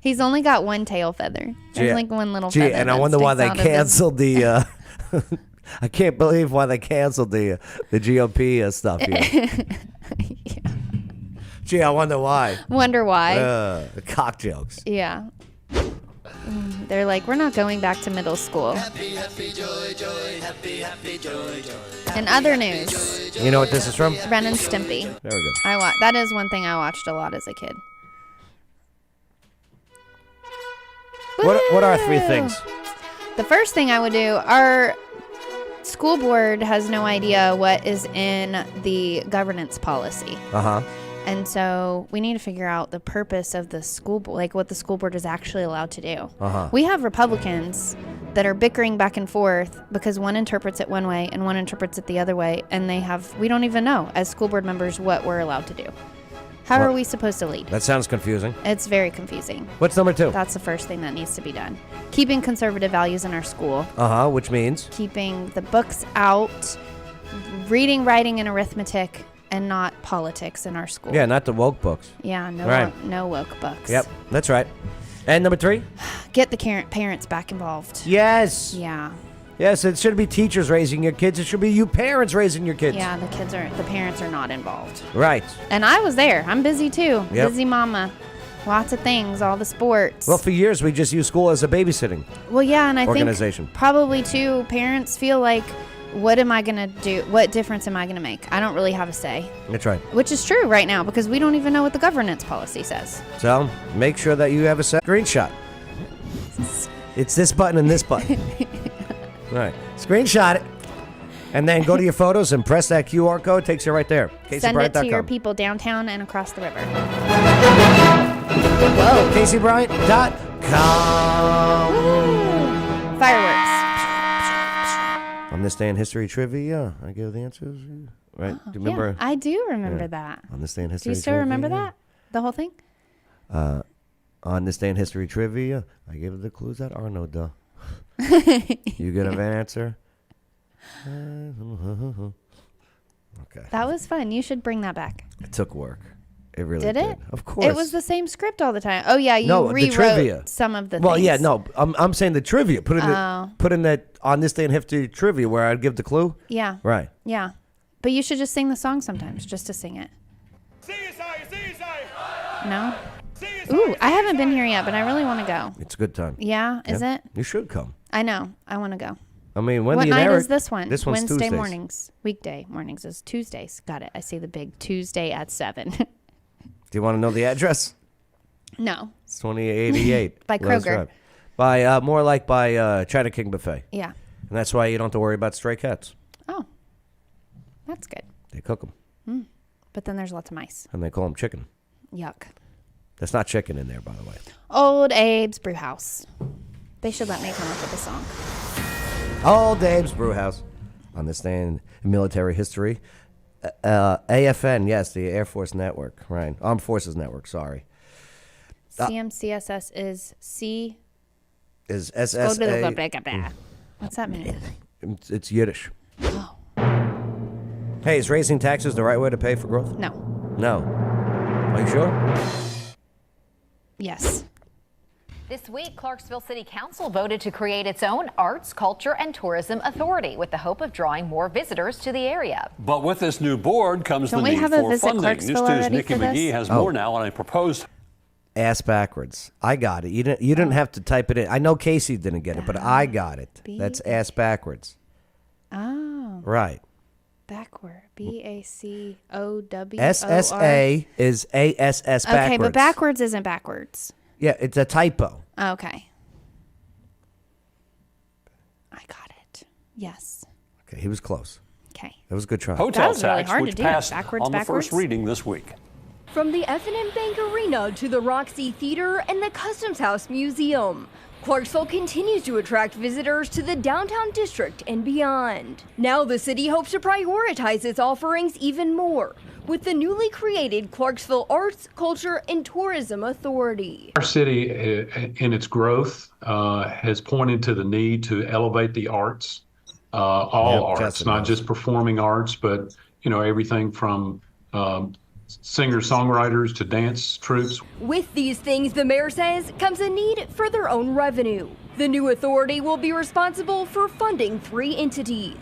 He's only got 1 tail feather. There's like 1 little feather. And I that wonder why sticks they out of his- canceled the. I can't believe why they canceled the GOP stuff here. Yeah. Gee, I wonder why. Wonder why. The cock jokes. Yeah. They're like, we're not going back to middle school. Happy, happy, joy, joy, happy, happy, joy, joy. In other news, You know what this is from? Ren and Stimpy. There we go. That is one thing I watched a lot as a kid. What are 3 things? The first thing I would do, our school board has no idea what is in the governance policy. Uh-huh. And so we need to figure out the purpose of the school board, like what the school board is actually allowed to do. Uh-huh. We have Republicans that are bickering back and forth because one interprets it one way and one interprets it the other way, and we don't even know as school board members what we're allowed to do. How are we supposed to lead? That sounds confusing. It's very confusing. What's number 2? That's the first thing that needs to be done. Keeping conservative values in our school. Uh-huh, which means? Keeping the books out, reading, writing, and arithmetic, and not politics in our school. Yeah, not the woke books. Yeah, no, Right. no woke books. Yep, that's right. And number 3? Get the parents back involved. Yes. Yeah. Yes, it shouldn't be teachers raising your kids. It should be you parents raising your kids. Yeah, the parents are not involved. Right. And I was there. I'm busy too. Yep. Busy mama. Lots of things, all the sports. Well, for years, we just used school as a babysitting Well, yeah, and I organization. think probably too, parents feel like, what am I going to do? What difference am I going to make? I don't really have a say. That's right. Which is true right now because we don't even know what the governance policy says. So make sure that you have a screenshot. It's this button and this button. Right. Screenshot it. And then go to your photos and press that QR code. Takes you right there. Send it to your people downtown and across the river. Whoa. CaseyBryant.com. Fireworks. On this day in history trivia, I give the answers. Right? Do you remember? Yeah, I do remember Yeah. that. On this day in Do history you still trivia. remember that? The whole thing? On this day in history trivia, I give the clues that are no duh. You get an answer? Okay. That was fun. You should bring that back. It took work. It really Did it? Of course. It was the same script all the time. Oh yeah, you No, the trivia. rewrote some of the Well, things. yeah, no. I'm saying the trivia. Put Oh. in that on this day in history trivia where I'd give the clue. Yeah. Right. Yeah. But you should just sing the song sometimes, just to sing it. No? Ooh, I haven't been here yet, but I really want to go. It's a good time. Yeah, is it? You should come. I know. I want to go. I mean, What Wendy and night Eric. is this one? This one's Wednesday Tuesdays. mornings. Weekday mornings is Tuesdays. Got it. I see the big Tuesday at 7. Do you want to know the address? No. It's 2888. By Lowe's Kroger. Drive. By more like by China King Buffet. Yeah. And that's why you don't have to worry about stray cats. Oh. That's good. They cook them But then there's lots of mice. and they call them chicken. Yuck. That's not chicken in there, by the way. Old Abe's Brew House. They should let me come up with a song. Old Abe's Brewhouse. On this day in military history. AFN, yes, the Air Force Network. Right. Armed Forces Network, sorry. CMCSS is C. Is SSA. What's that mean? It's Yiddish. Hey, is raising taxes the right way to pay for growth? No. No. Are you sure? Yes. This week, Clarksville City Council voted to create its own arts, culture, and tourism authority with the hope of drawing more visitors to the area. But with this new board comes Don't the we need have a for Visit funding. News Clarksville 2's already Nikki for this? McGee has Oh. more now on a proposed. Ass backwards. I got it. You didn't have to type it in. I know Casey didn't get it, but I got it. That's ass backwards. Oh. Right. Backward. BACOW. SSA is ASS backwards. Okay, but backwards isn't backwards. Yeah, it's a typo. Okay. I got it. Yes. Okay, he was close. Okay. That was a good try. Hotel was really tax, hard to which do. passed Backwards, on the backwards. first reading this week. From the F&M Bank Arena to the Roxy Theater and the Customs House Museum, Clarksville continues to attract visitors to the downtown district and beyond. Now the city hopes to prioritize its offerings even more with the newly created Clarksville Arts, Culture, and Tourism Authority. Our city, in its growth, has pointed to the need to elevate the arts, all arts, Justin not knows. just performing arts, but everything from singer-songwriters to dance troupes. With these things, the mayor says, comes a need for their own revenue. The new authority will be responsible for funding 3 entities: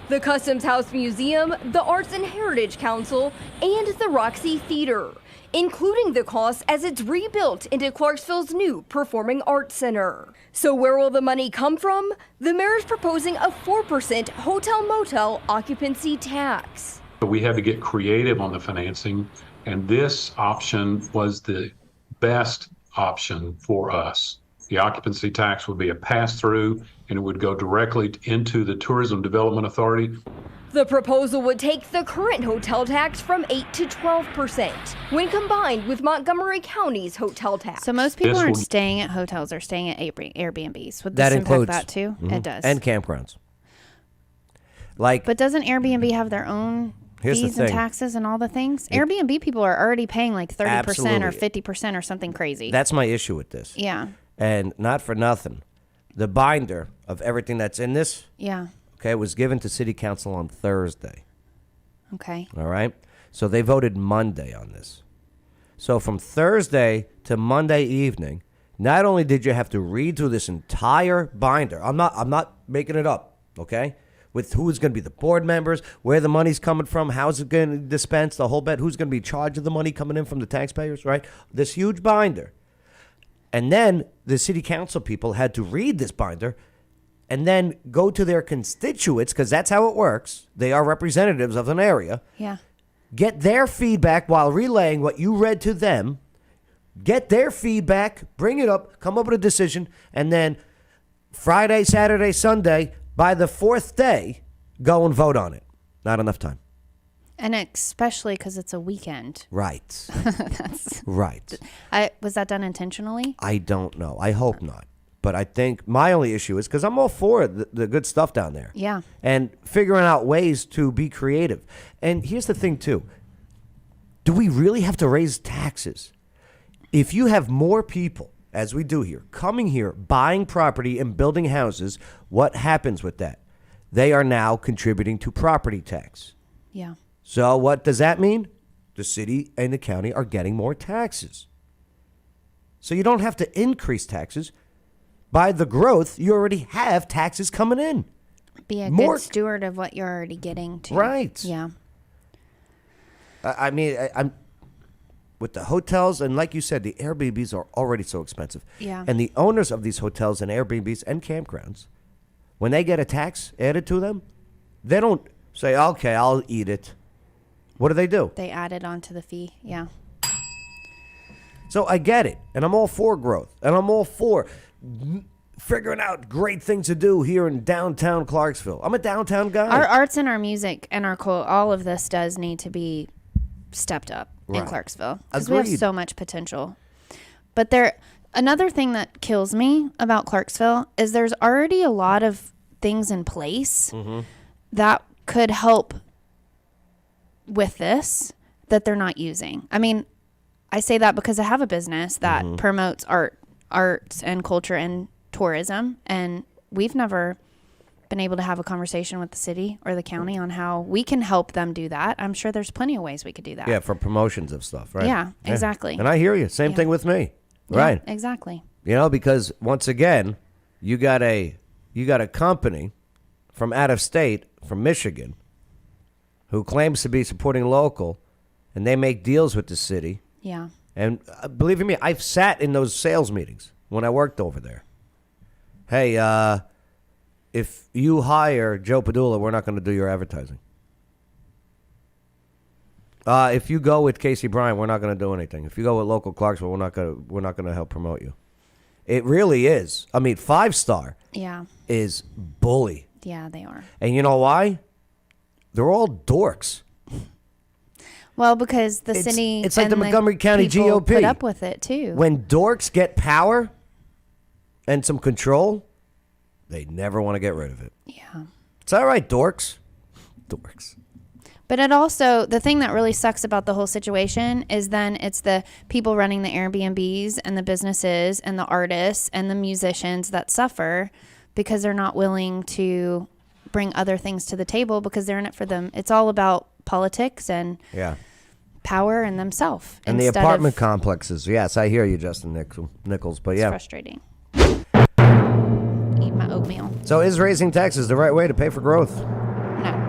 the Customs House Museum, the Arts and Heritage Council, and the Roxy Theater, including the cost as it's rebuilt into Clarksville's new Performing Arts Center. So where will the money come from? The mayor's proposing a 4% hotel-motel occupancy tax. We had to get creative on the financing, and this option was the best option for us. The occupancy tax would be a pass-through, and it would go directly into the Tourism Development Authority. The proposal would take the current hotel tax from 8 to 12% when combined with Montgomery County's hotel tax. So most people aren't staying at hotels; they're staying at Airbnbs. Would That this impact includes that too? It does. And campgrounds. Like, but doesn't Airbnb have their own Here's the fees and thing. taxes and all the things? Airbnb people are already paying like 30% or 50% or something crazy. that's my issue with this. Yeah. And not for nothing, the binder of everything that's in this, Yeah. okay, was given to City Council on Thursday. Okay. All right. So they voted Monday on this. So from Thursday to Monday evening, not only did you have to read through this entire binder, I'm not making it up, okay? With who's going to be the board members, where the money's coming from, how's it going to dispense, the whole bit, who's going to be in charge of the money coming in from the taxpayers, right? This huge binder. And then the city council people had to read this binder and then go to their constituents, because that's how it works. They are representatives of an area. Yeah. Get their feedback while relaying what you read to them. Get their feedback, bring it up, come up with a decision, and then Friday, Saturday, Sunday, by the fourth day, go and vote on it. Not enough time. And especially because it's a weekend. Right. That's Right. was that done intentionally? I don't know. I hope not. But I think my only issue is because I'm all for the good stuff down there. Yeah. And figuring out ways to be creative. And here's the thing, too. Do we really have to raise taxes? If you have more people, as we do here, coming here, buying property and building houses, what happens with that? They are now contributing to property tax. Yeah. So what does that mean? The city and the county are getting more taxes. So you don't have to increase taxes. By the growth, you already have taxes coming in. Be a More- good steward of what you're already getting to. Right. Yeah. I'm with the hotels, and like you said, the Airbnbs are already so expensive. Yeah. And the owners of these hotels and Airbnbs and campgrounds, when they get a tax added to them, they don't say, okay, I'll eat it. What do? They added onto the fee. Yeah. So I get it, and I'm all for growth, and I'm all for figuring out great things to do here in downtown Clarksville. I'm a downtown guy. Our arts and our music and our all of this does need to be stepped up in Right. Clarksville because we have Agreed. so much potential. But another thing that kills me about Clarksville is there's already a lot of things in place that could help with this that they're not using. I mean, I say that because I have a business that promotes arts and culture and tourism, and we've never been able to have a conversation with the city or the county on how we can help them do that. I'm sure there's plenty of ways we could do that. Yeah, for promotions of stuff, right? Yeah, exactly. And I hear you. Same thing with me. Yeah, Right. exactly. You know, because once again, you got a company from out of state, from Michigan, who claims to be supporting local, and they make deals with the city. Yeah. And believe me, I've sat in those sales meetings when I worked over there. Hey, if you hire Joe Padula, we're not going to do your advertising. If you go with Casey Bryant, we're not going to do anything. If you go with local Clarksville, we're not going to help promote you. It really is. I mean, 5-star Yeah. is bully. Yeah, they are. And you know why? They're all dorks. Well, because the It's- city it's like and the Montgomery County people GOP. put up with it too. When dorks get power and some control, they never want to get rid of it. Yeah. It's all right, dorks. Dorks. But it also, the thing that really sucks about the whole situation is then it's the people running the Airbnbs and the businesses and the artists and the musicians that suffer because they're not willing to bring other things to the table because they're in it for them. It's all about politics and Yeah. power and themselves. And the apartment complexes. Yes, I hear you, Justin Nichols. But It's yeah. frustrating. Eat my oatmeal. So is raising taxes the right way to pay for growth? No.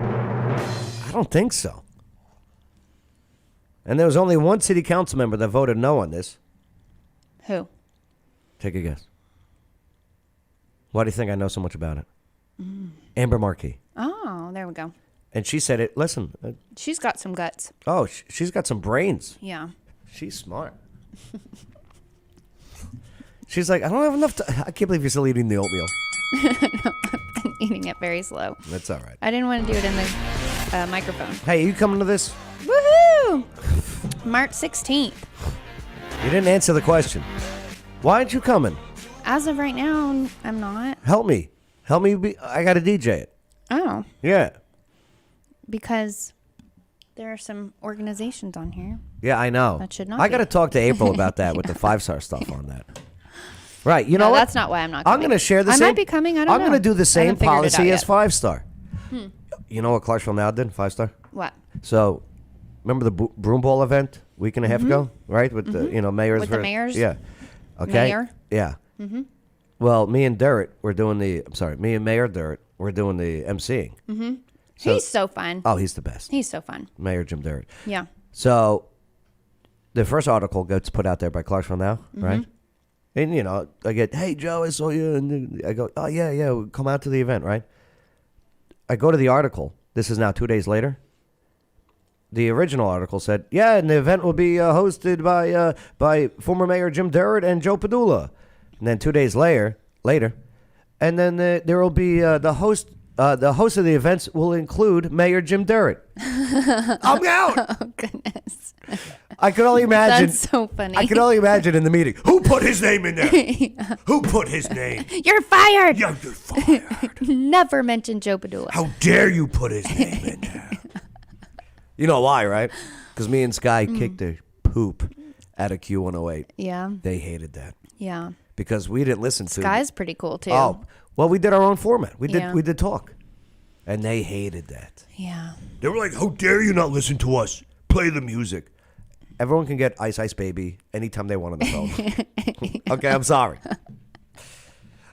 I don't think so. And there was only one city council member that voted no on this. Who? Take a guess. Why do you think I know so much about it? Amber Markey. Oh, there we go. And she said it. Listen. She's got some guts. Oh, she's got some brains. Yeah. She's smart. She's like, I don't have enough I can't believe you're still eating the oatmeal. No, I've been eating it very slow. That's all right. I didn't want to do it in the microphone. Hey, are you coming to this? Woohoo! March 16th. You didn't answer the question. Why aren't you coming? As of right now, I'm not. Help me. Help me. I got to DJ it. Oh. Yeah. Because there are some organizations on here. Yeah, I know. That should not I be. got to talk to April about that with the 5-star stuff on that. Right. You know No, what? that's not why I'm not I'm coming. going to share the I same. might be coming. I don't know. I'm going to do the I same haven't figured it out policy as yet. 5-star. You know what Clarksville Now did? 5-star? What? So, remember the Broom Ball event a week and a half ago, right? With the mayors. With the mayors? Yeah. Okay. Mayor? Yeah. Mm-hmm. Well, me and Durrett were doing the. I'm sorry, me and Mayor Durrett were doing the emceeing. Mm-hmm. So- He's so fun. Oh, he's the best. He's so fun. Mayor Jim Durrett. Yeah. So, the first article gets put out there by Clarksville Now, right? And I get, hey Joe, I saw you, and I go, oh yeah, come out to the event, right? I go to the article. This is now 2 days later. The original article said, yeah, and the event will be hosted by former Mayor Jim Durrett and Joe Padula. And then 2 days later, and then there will be the host of the events will include Mayor Jim Durrett. I'm out. Oh, goodness. I could only imagine. That's so funny. I could only imagine in the meeting. Who put his name in there? Who put his name? You're fired. Yeah, you're fired. Never mention Joe Padula. How dare you put his name in there? You know why, right? Because me and Sky kicked the poop out of Q108. Yeah. They hated that Yeah. because we didn't listen to. Sky's pretty cool, too. Oh, well, we did our own format. We Yeah. did talk, and they hated that. Yeah. They were like, "How dare you not listen to us? Play the music." Everyone can get Ice Ice Baby anytime they want on the phone. Okay, I'm sorry.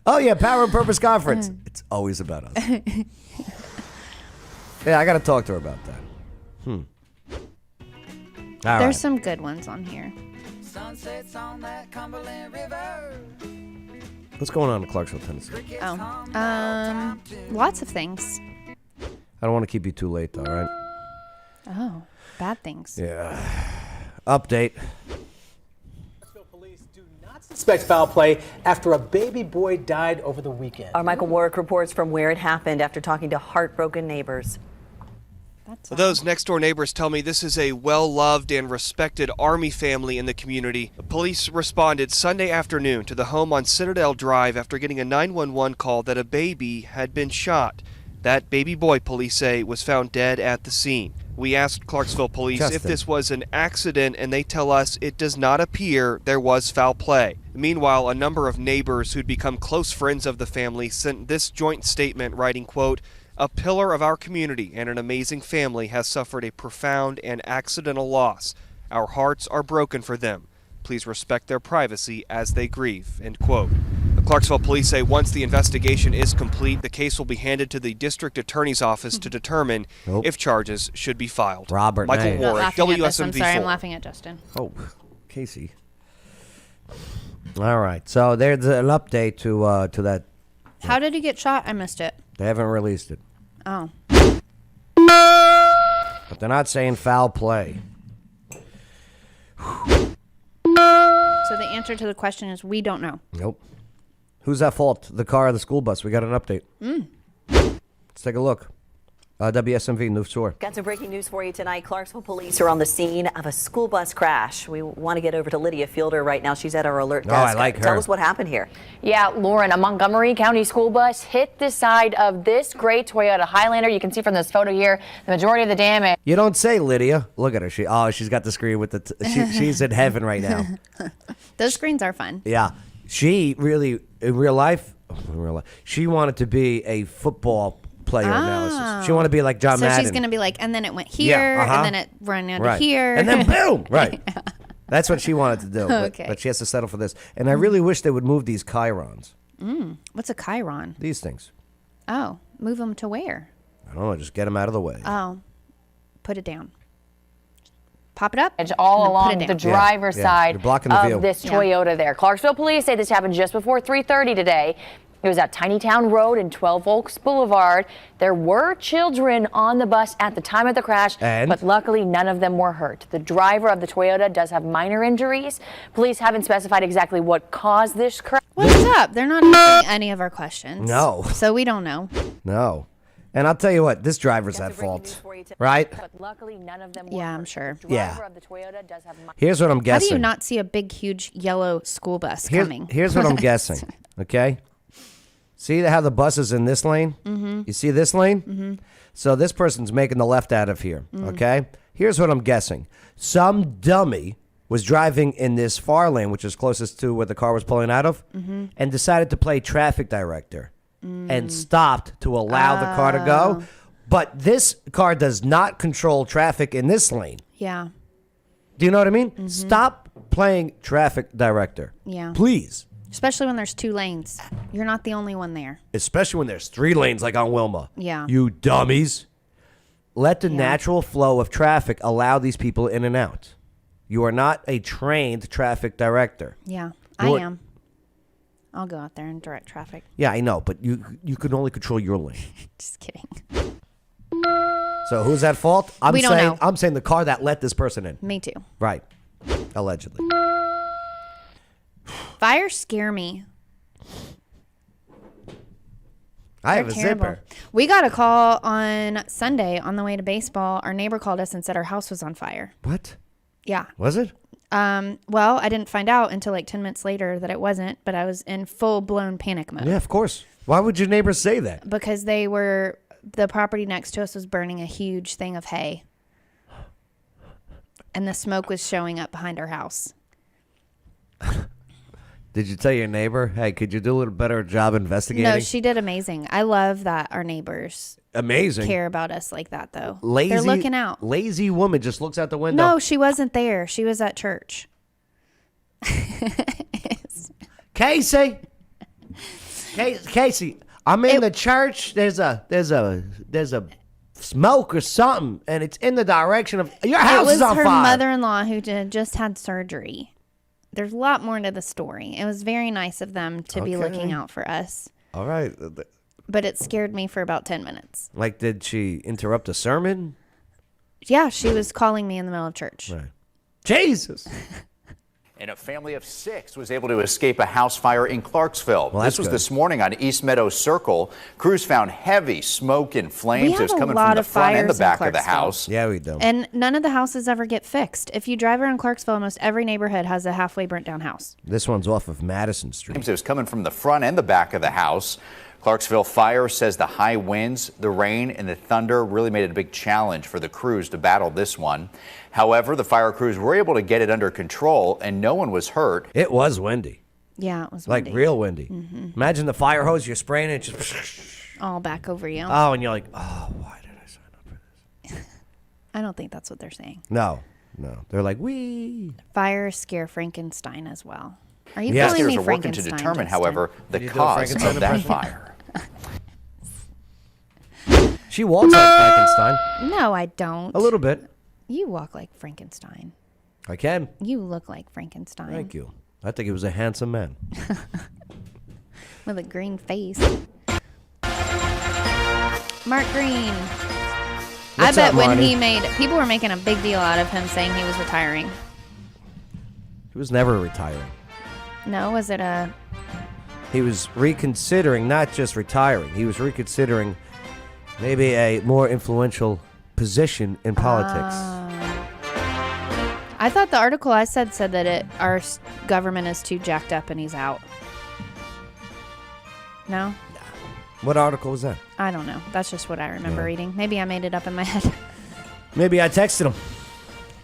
Oh yeah, Power and Purpose Conference. It's always about us. Yeah, I got to talk to her about that. All There's right. some good ones on here. What's going on in Clarksville, Tennessee? Oh. Lots of things. I don't want to keep you too late, though, right? Oh. Bad things. Yeah. Update. Suspect foul play after a baby boy died over the weekend. Our Michael Warwick reports from where it happened after talking to heartbroken neighbors. Those next door neighbors tell me this is a well-loved and respected Army family in the community. The police responded Sunday afternoon to the home on Citadel Drive after getting a 911 call that a baby had been shot. That baby boy, police say, was found dead at the scene. We asked Clarksville police if Justin. this was an accident, and they tell us it does not appear there was foul play. Meanwhile, a number of neighbors who'd become close friends of the family sent this joint statement writing, quote, "A pillar of our community and an amazing family has suffered a profound and accidental loss. Our hearts are broken for them. Please respect their privacy as they grieve," end quote. The Clarksville police say once the investigation is complete, the case will be handed to the district attorney's office to determine if charges should be filed. Robert Michael Knight. Warwick, Laughing at this. I'm WSMV4. sorry, I'm laughing at Justin. Oh, Casey. All right. So there's an update to that. How did he get shot? I missed it. They haven't released it, Oh. but they're not saying foul play. So the answer to the question is we don't know. Nope. Who's at fault? The car or the school bus? We got an update. Let's take a look. WSMV News Tour. Got some breaking news for you tonight. Clarksville police are on the scene of a school bus crash. We want to get over to Lydia Fielder right now. She's at our alert Oh, desk. I like her. Tell us what happened here. Yeah, Lauren, a Montgomery County school bus hit the side of this gray Toyota Highlander. You can see from this photo here, the majority of the damage. You don't say, Lydia. Look at her. She's got the screen with the. She's in heaven right now. Those screens are fun. Yeah, she really in real life, she wanted to be a football player analysis. She wanted to be like John So Madden. she's going to be like, and then it went here, and then it ran down right. to here. And then boom! Right. That's what she wanted to do. Okay. But she has to settle for this. And I really wish they would move these chyrons. What's a chyron? These things. Oh, move them to where? I don't know. Just get them out of the way. Oh. put it down. Pop it up. Edge all and then put along it the down. driver's side You're blocking the view. of this Toyota there. Clarksville police say this happened just before 3:30 today. It was at Tinytown Road and 12 Oaks Boulevard. There were children on the bus at the time of the crash, but luckily none of them were hurt. The driver of the Toyota does have minor injuries. Police haven't specified exactly what caused this crash. What's up? They're not answering any of our questions. No. So we don't know. No. And I'll tell you what, this driver's at fault, right? But luckily none of them were Yeah, I'm sure. The driver Yeah. of the Toyota does have minor Here's what I'm How guessing. do you not see a big, huge yellow school bus coming? Here's what I'm guessing, okay? See how the bus is in this lane? Mm-hmm. You see this lane? Mm-hmm. So this person's making the left out of here, Mm. okay? Here's what I'm guessing. Some dummy was driving in this far lane, which is closest to where the car was pulling out of, Mhm. and decided to play traffic director and stopped to allow the car to go. But this car does not control traffic in this lane. Yeah. Do you know what I mean? Stop playing traffic director. Yeah. Please. Especially when there's 2 lanes. You're not the only one there. Especially when there's 3 lanes like on Wilma. Yeah. You dummies. Let the natural flow of traffic allow these people in and out. You are not a trained traffic director. Yeah, You're- I am. I'll go out there and direct traffic. Yeah, I know, but you can only control your lane. Just kidding. So who's at fault? We don't know. I'm saying the car that let this person in. Me too. Right. Allegedly. Fires scare me. I They're have a terrible. zipper. We got a call on Sunday on the way to baseball. Our neighbor called us and said our house was on fire. What? Yeah. Was it? Well, I didn't find out until like 10 minutes later that it wasn't, but I was in full blown panic mode. Yeah, of course. Why would your neighbors say that? Because the property next to us was burning a huge thing of hay. And the smoke was showing up behind our house. Did you tell your neighbor, hey, could you do a little better job investigating? No, she did amazing. I love that our neighbors Amazing. care about us like that, though. Lazy, They're looking out. Lazy woman just looks out the window. No, she wasn't there. She was at church. Casey, I'm in the church. There's a smoke or something, and it's in the direction of your house. It was is on her fire. mother-in-law who just had surgery. There's a lot more to the story. It was very nice of them to be looking out for us, All right. but it scared me for about 10 minutes. Like, did she interrupt a sermon? Yeah, she was calling me in the middle of church. Right. Jesus. And a family of 6 was able to escape a house fire in Clarksville. Well, this that's was good. this morning on East Meadow Circle. Crews found heavy smoke and flames. We It was have a coming lot from the of front and the fires in back of the Clarksville. house. Yeah, we do. And none of the houses ever get fixed. If you drive around Clarksville, almost every neighborhood has a halfway burnt down house. This one's off of Madison Street. It was coming from the front and the back of the house. Clarksville Fire says the high winds, the rain, and the thunder really made it a big challenge for the crews to battle this one. However, the fire crews were able to get it under control, and no one was hurt. It was windy. Yeah, it was Like windy. real windy. Mhm. Imagine the fire hose, you're spraying it, just All back over you. oh, and you're like, oh, why did I sign up for this? I don't think that's what they're saying. No. They're like, wee. Fires scare Frankenstein as well. Are you Yeah. calling me Investigators are working to Frankenstein, determine, Justin? however, the Did you do a cause Frankenstein of that impression? fire. She walks like Frankenstein. No, I don't. A little bit. You walk like Frankenstein. I can. You look like Frankenstein. Thank you. I think he was a handsome man. With a green face. Mark Green. I What's bet up, when Marty? he made, people were making a big deal out of him saying he was retiring. He was never retiring. No, was it a, He was reconsidering not just retiring. He was reconsidering maybe a more influential position in politics. I thought the article I said that our government is too jacked up and he's out. No? What article was that? I don't know. That's just what I remember Yeah. reading. Maybe I made it up in my head. Maybe I texted him.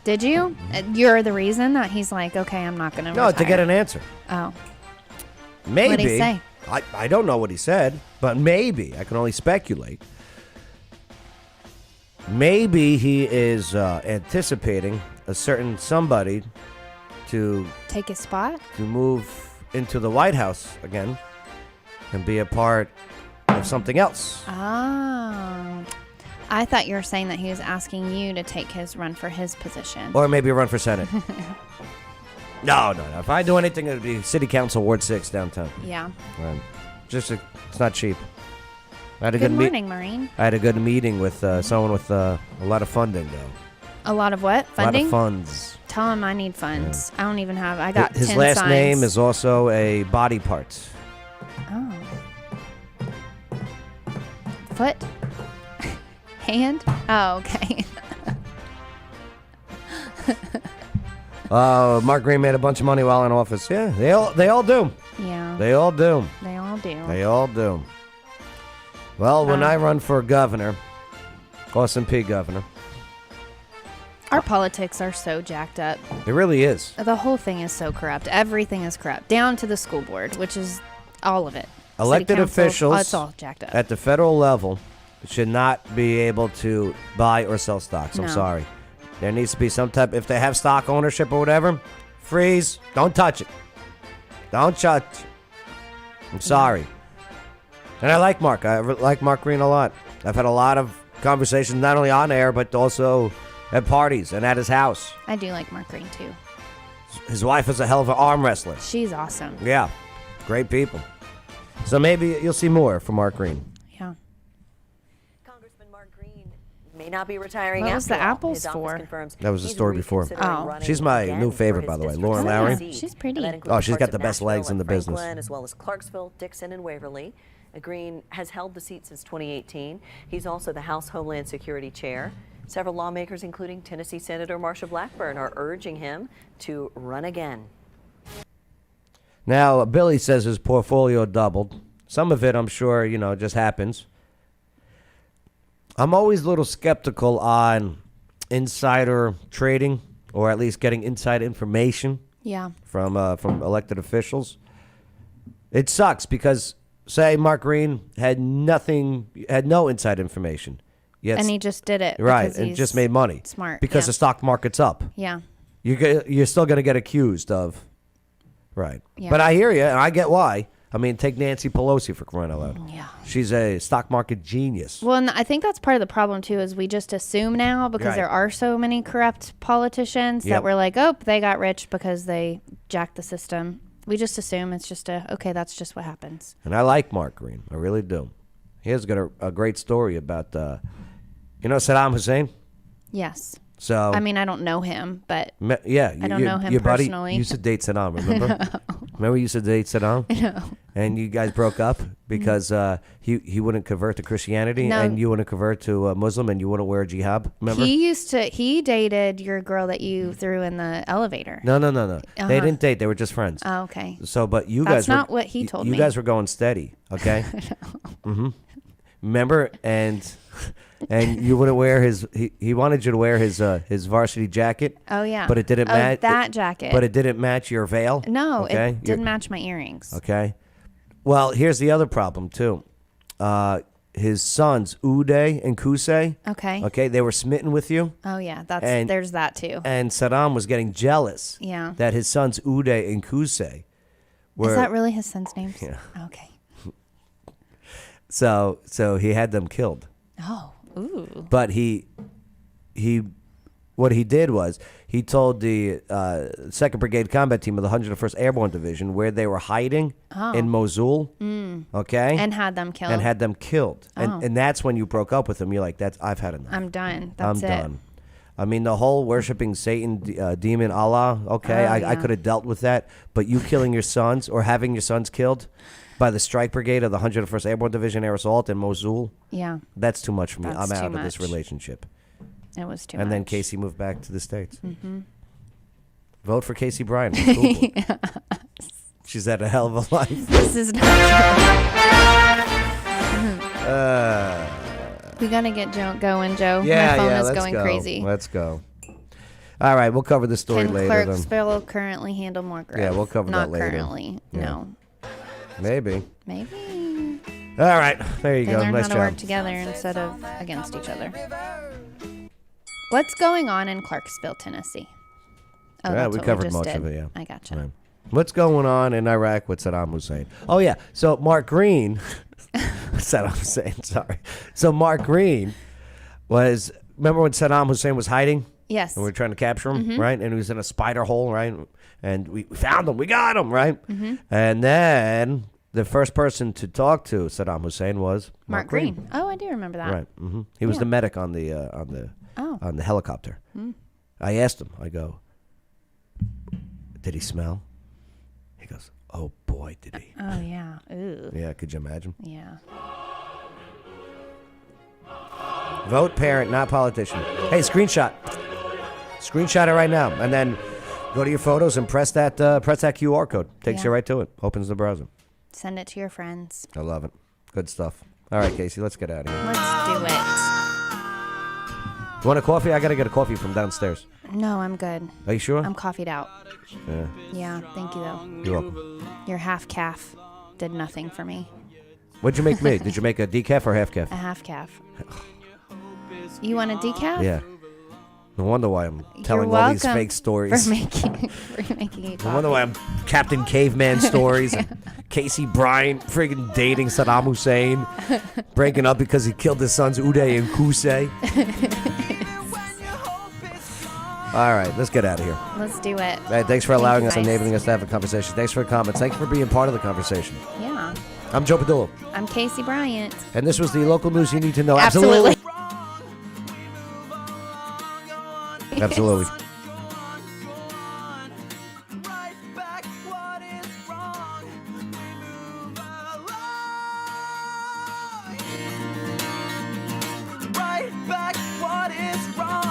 Did you? You're the reason that he's like, okay, I'm not going to No, to get an answer. Oh. Maybe. What'd he say? I don't know what he said, but maybe. I can only speculate. Maybe he is anticipating a certain somebody to Take his spot? move into the White House again and be a part of something else. Oh. I thought you were saying that he was asking you to take his run for his position. Or maybe run for Senate. No. If I do anything, it would be City Council Ward 6 downtown. Yeah. Right. It's not cheap. I had a Good good morning, Maureen. I had a good meeting with someone with a lot of funding, though. A lot of what? Funding? A lot of funds. Tell him I need funds. I don't even have. I got His 10 last signs. name is also a body part. Oh. Foot? Hand? Oh, okay. Mark Green made a bunch of money while in office. Yeah, they all do. Yeah. They all do. They all do. They all do. Well, when I run for governor, Austin P. governor, Our politics are so jacked up. it really is. The whole thing is so corrupt. Everything is corrupt, down to the school board, which is all of it. Elected City council, officials it's all jacked up. at the federal level should not be able to buy or sell stocks. I'm No. sorry. There needs to be some type, if they have stock ownership or whatever, freeze. Don't touch it. Don't touch it. I'm sorry. And I like Mark. I like Mark Green a lot. I've had a lot of conversations, not only on air, but also at parties and at his house. I do like Mark Green, too. His wife is a hell of an arm wrestler. She's awesome. Yeah. Great people. So maybe you'll see more from Mark Green. Yeah. May not be retiring. What was the after all. apples His office for? confirms That was the he's story before. reconsidering running She's my again new for favorite, his by the way. district's Lauren Senate Lowry. seat. She's pretty. And that includes Oh, she's parts got of the best Nashville legs in and the business. Franklin, as well as Clarksville, Dixon, and Waverly. Green has held the seat since 2018. He's also the House Homeland Security Chair. Several lawmakers, including Tennessee Senator Marsha Blackburn, are urging him to run again. Now, Billy says his portfolio doubled. Some of it, I'm sure, just happens. I'm always a little skeptical on insider trading, or at least getting inside information Yeah. from elected officials. It sucks because, say, Mark Green had no inside information. Yet, And he just did it. right, because and he's just made money. Smart. Because yeah. the stock market's up. Yeah. You're still going to get accused of, right. Yeah. But I hear you, and I get why. I mean, take Nancy Pelosi for crying out loud. Yeah. She's a stock market genius. Well, and I think that's part of the problem, too, is we just assume now because Right. there are so many corrupt politicians Yep. that we're like, oh, they got rich because they jacked the system. We just assume it's just okay, that's just what happens. And I like Mark Green. I really do. He has got a great story about, Saddam Hussein? Yes. So I mean, I don't know him, but yeah, I don't know him your buddy personally. used to date Saddam, remember? Remember you used to date Saddam? No. And you guys broke up because he wouldn't convert to Christianity, No. and you wouldn't convert to Muslim, and you wouldn't wear a jihad, remember? he dated your girl that you threw in the elevator. No. They Uh-huh. didn't date. They were just friends. Oh, okay. So, but you That's guys were not what he told you me. guys were going steady, okay? Mm-hmm. Remember, and you wouldn't wear his. He wanted you to wear his varsity jacket. Oh, yeah. But it didn't Oh, match that jacket. But it didn't match your veil. No, okay? it didn't match my earrings. Okay. Well, here's the other problem too. His sons Uday and Qusay. Okay. Okay, they were smitten with you. Oh yeah, And- there's that too. And Saddam was getting jealous. Yeah. That his sons Uday and Qusay were. Is that really his son's names? Yeah. Okay. So he had them killed. Oh. Ooh. But what he did was he told the 2nd Brigade Combat Team of the 101st Airborne Division where they were hiding Oh. in Mosul. Mm. Okay. And had them killed. And Oh. and that's when you broke up with him. You're like, I've had enough. I'm done. I'm That's it. done. I mean, the whole worshiping Satan, demon Allah, okay, Oh, I yeah. could have dealt with that. But you killing your sons or having your sons killed by the Strike Brigade of the 101st Airborne Division Air Assault in Mosul, Yeah. that's too much for me. That's I'm out too of this much. relationship. It was too And much. then Casey moved back to the States. Mm-hmm. Vote for Casey Bryan. for school board. She's had a hell of a life. This is not true. We gotta get Joe going, Joe. Yeah, My phone is let's going go. crazy. Let's go. All right, we'll cover the story Can later. then. Clarksville currently handle more growth? Yeah, we'll cover Not that later. currently. Yeah. No. Maybe. Maybe. All right, there you They go. learn Nice how to job. work together instead of against each other. What's going on in Clarksville, Tennessee? Oh, Yeah, that's we what covered just most did. of it, yeah. I gotcha. Right. What's going on in Iraq with Saddam Hussein? Oh, yeah. So Mark Green, Saddam Hussein, sorry. So Mark Green was, remember when Saddam Hussein was hiding? Yes. And we were trying to capture him, Mhm. right? And he was in a spider hole, right? And we found him. We got him, right? Mhm. And then the first person to talk to Saddam Hussein was Mark Green. Oh, I do remember that. Right. He was Yeah. the medic on the Oh. on the helicopter. Mm. I asked him. I go, "Did he smell?" He goes, "Oh boy, did he!" Oh, yeah. Ooh. Yeah, could you imagine? Yeah. Vote parent, not politician. Hey, screenshot it right now, and then go to your photos and press that QR code. Takes Yeah. you right to it. Opens the browser. Send it to your friends. I love it. Good stuff. All right, Casey, let's get out of here. Let's do it. You want a coffee? I gotta get a coffee from downstairs. No, I'm good. Are you sure? I'm coffeeed out. Yeah. Yeah, thank you, though. You're welcome. Your half calf did nothing for me. What'd you make me? Did you make a decaf or half calf? A half calf. You want a decaf? Yeah. No wonder why I'm You're telling all these welcome fake stories. For making a No wonder why I'm Captain Caveman stories. And Casey Bryant friggin' dating Saddam Hussein. Breaking up because he killed his sons Uday and Kusei. All right, let's get out of here. Let's do it. Hey, thanks for allowing us Thank and you, enabling us to have a conversation. Thanks for the comments. Thanks for being part of the conversation. Yeah. I'm Joe Padula. I'm Casey Bryant. And this was the local news you need to know. Absolutely. Absolutely.